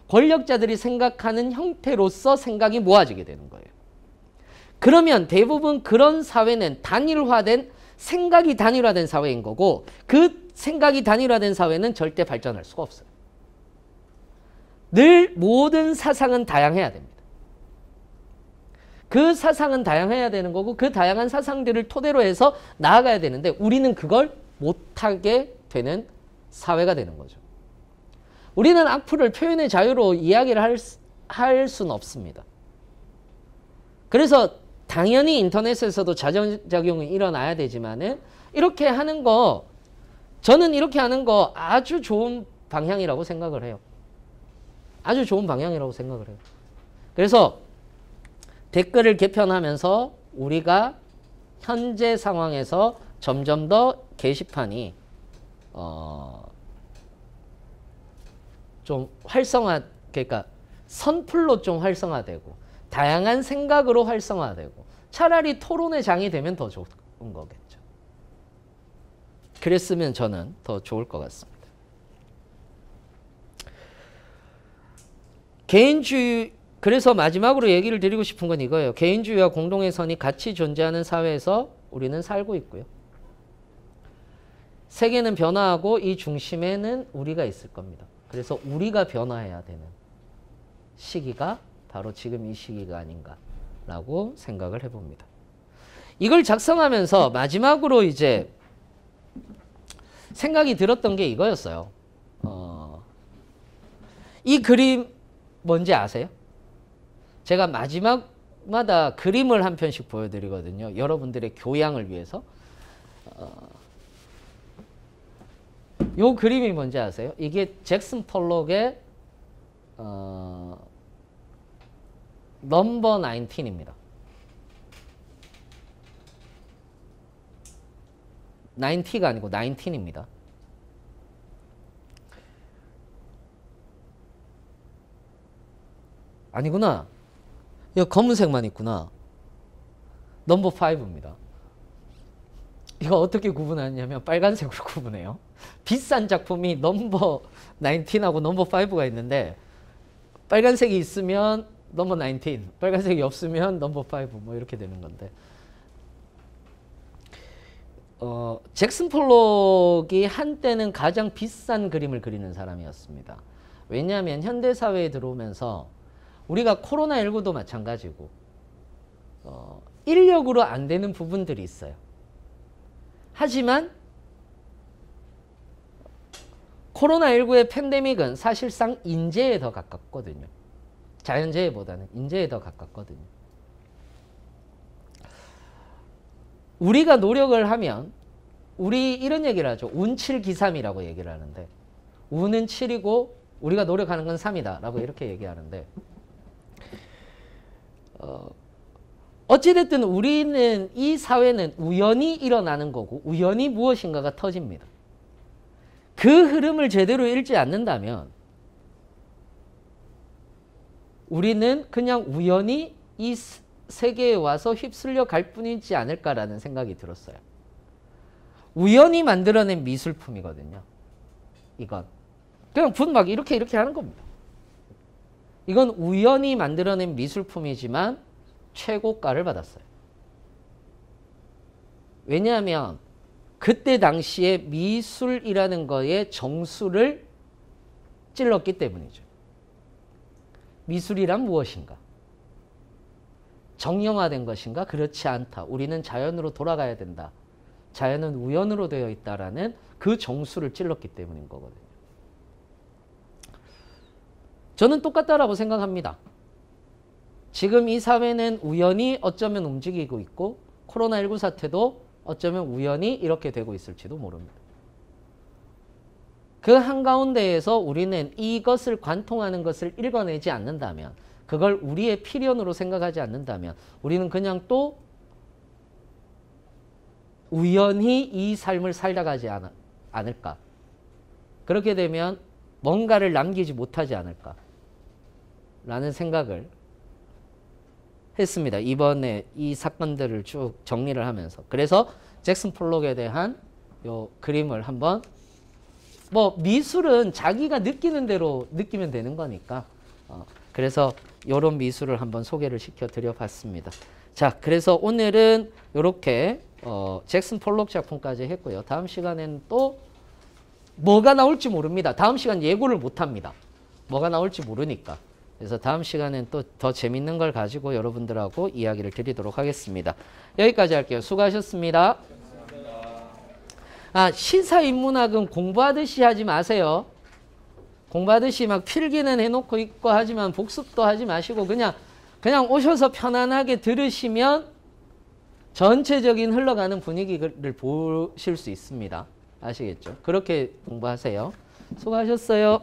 권력자들이 생각하는 형태로서 생각이 모아지게 되는 거예요. 그러면 대부분 그런 사회는 생각이 단일화된 사회인 거고 그 생각이 단일화된 사회는 절대 발전할 수가 없어요. 늘 모든 사상은 다양해야 됩니다. 그 사상은 다양해야 되는 거고 그 다양한 사상들을 토대로 해서 나아가야 되는데 우리는 그걸 못하게 되는 사회가 되는 거죠. 우리는 악플을 표현의 자유로 이야기를 할 수는 없습니다. 그래서 당연히 인터넷에서도 자정작용이 일어나야 되지만은 이렇게 하는 거 저는 이렇게 하는 거 아주 좋은 방향이라고 생각을 해요. 아주 좋은 방향이라고 생각을 해요. 그래서 댓글을 개편하면서 우리가 현재 상황에서 점점 더 게시판이 좀 활성화, 그러니까 선플로 좀 활성화되고 다양한 생각으로 활성화되고 차라리 토론의 장이 되면 더 좋은 거겠죠. 그랬으면 저는 더 좋을 것 같습니다. 개인주의, 그래서 마지막으로 얘기를 드리고 싶은 건 이거예요. 개인주의와 공동의 선이 같이 존재하는 사회에서 우리는 살고 있고요. 세계는 변화하고 이 중심에는 우리가 있을 겁니다. 그래서 우리가 변화해야 되는 시기가 바로 지금 이 시기가 아닌가라고 생각을 해봅니다. 이걸 작성하면서 마지막으로 이제 생각이 들었던 게 이거였어요. 이 그림 뭔지 아세요? 제가 마지막마다 그림을 한 편씩 보여드리거든요. 여러분들의 교양을 위해서. 요 그림이 뭔지 아세요? 이게 잭슨 폴록의 넘버 19입니다. 90가 아니고 19입니다. 아니구나. 이거 검은색만 있구나. 넘버 5입니다. 이거 어떻게 구분하냐면 빨간색으로 구분해요. 비싼 작품이 넘버 19하고 넘버 5가 있는데 빨간색이 있으면 넘버 19, 빨간색이 없으면 넘버 5 뭐 이렇게 되는 건데 잭슨 폴록이 한때는 가장 비싼 그림을 그리는 사람이었습니다. 왜냐하면 현대사회에 들어오면서 우리가 코로나19도 마찬가지고 인력으로 안 되는 부분들이 있어요. 하지만 코로나19의 팬데믹은 사실상 인재에 더 가깝거든요. 자연재해보다는 인재에 더 가깝거든요. 우리가 노력을 하면 우리 이런 얘기를 하죠. 운칠기삼이라고 얘기를 하는데 운은 7이고 우리가 노력하는 건 3이다 라고 이렇게 얘기하는데 어찌됐든 우리는 이 사회는 우연히 일어나는 거고 우연히 무엇인가가 터집니다. 그 흐름을 제대로 읽지 않는다면 우리는 그냥 우연히 이 세계에 와서 휩쓸려 갈 뿐이지 않을까라는 생각이 들었어요. 우연히 만들어낸 미술품이거든요. 이건 그냥 막 이렇게 하는 겁니다. 이건 우연히 만들어낸 미술품이지만 최고가를 받았어요. 왜냐하면 그때 당시에 미술이라는 거에 정수를 찔렀기 때문이죠. 미술이란 무엇인가? 정형화된 것인가? 그렇지 않다. 우리는 자연으로 돌아가야 된다. 자연은 우연으로 되어 있다라는 그 정수를 찔렀기 때문인 거거든요. 저는 똑같다라고 생각합니다. 지금 이 사회는 우연히 어쩌면 움직이고 있고 코로나19 사태도 어쩌면 우연히 이렇게 되고 있을지도 모릅니다. 그 한가운데에서 우리는 이것을 관통하는 것을 읽어내지 않는다면 그걸 우리의 필연으로 생각하지 않는다면 우리는 그냥 또 우연히 이 삶을 살아가지 않을까. 그렇게 되면 뭔가를 남기지 못하지 않을까 라는 생각을 했습니다. 이번에 이 사건들을 쭉 정리를 하면서. 그래서 잭슨 폴록에 대한 요 그림을 한번 뭐 미술은 자기가 느끼는 대로 느끼면 되는 거니까 그래서 요런 미술을 한번 소개를 시켜 드려 봤습니다. 자, 그래서 오늘은 요렇게 잭슨 폴록 작품까지 했고요. 다음 시간에는 또 뭐가 나올지 모릅니다. 다음 시간 예고를 못 합니다. 뭐가 나올지 모르니까. 그래서 다음 시간엔 또 더 재밌는 걸 가지고 여러분들하고 이야기를 드리도록 하겠습니다. 여기까지 할게요. 수고하셨습니다. 시사인문학은 공부하듯이 하지 마세요. 공부하듯이 막 필기는 해놓고 있고 하지만 복습도 하지 마시고 그냥 오셔서 편안하게 들으시면 전체적인 흘러가는 분위기를 보실 수 있습니다. 아시겠죠? 그렇게 공부하세요. 수고하셨어요.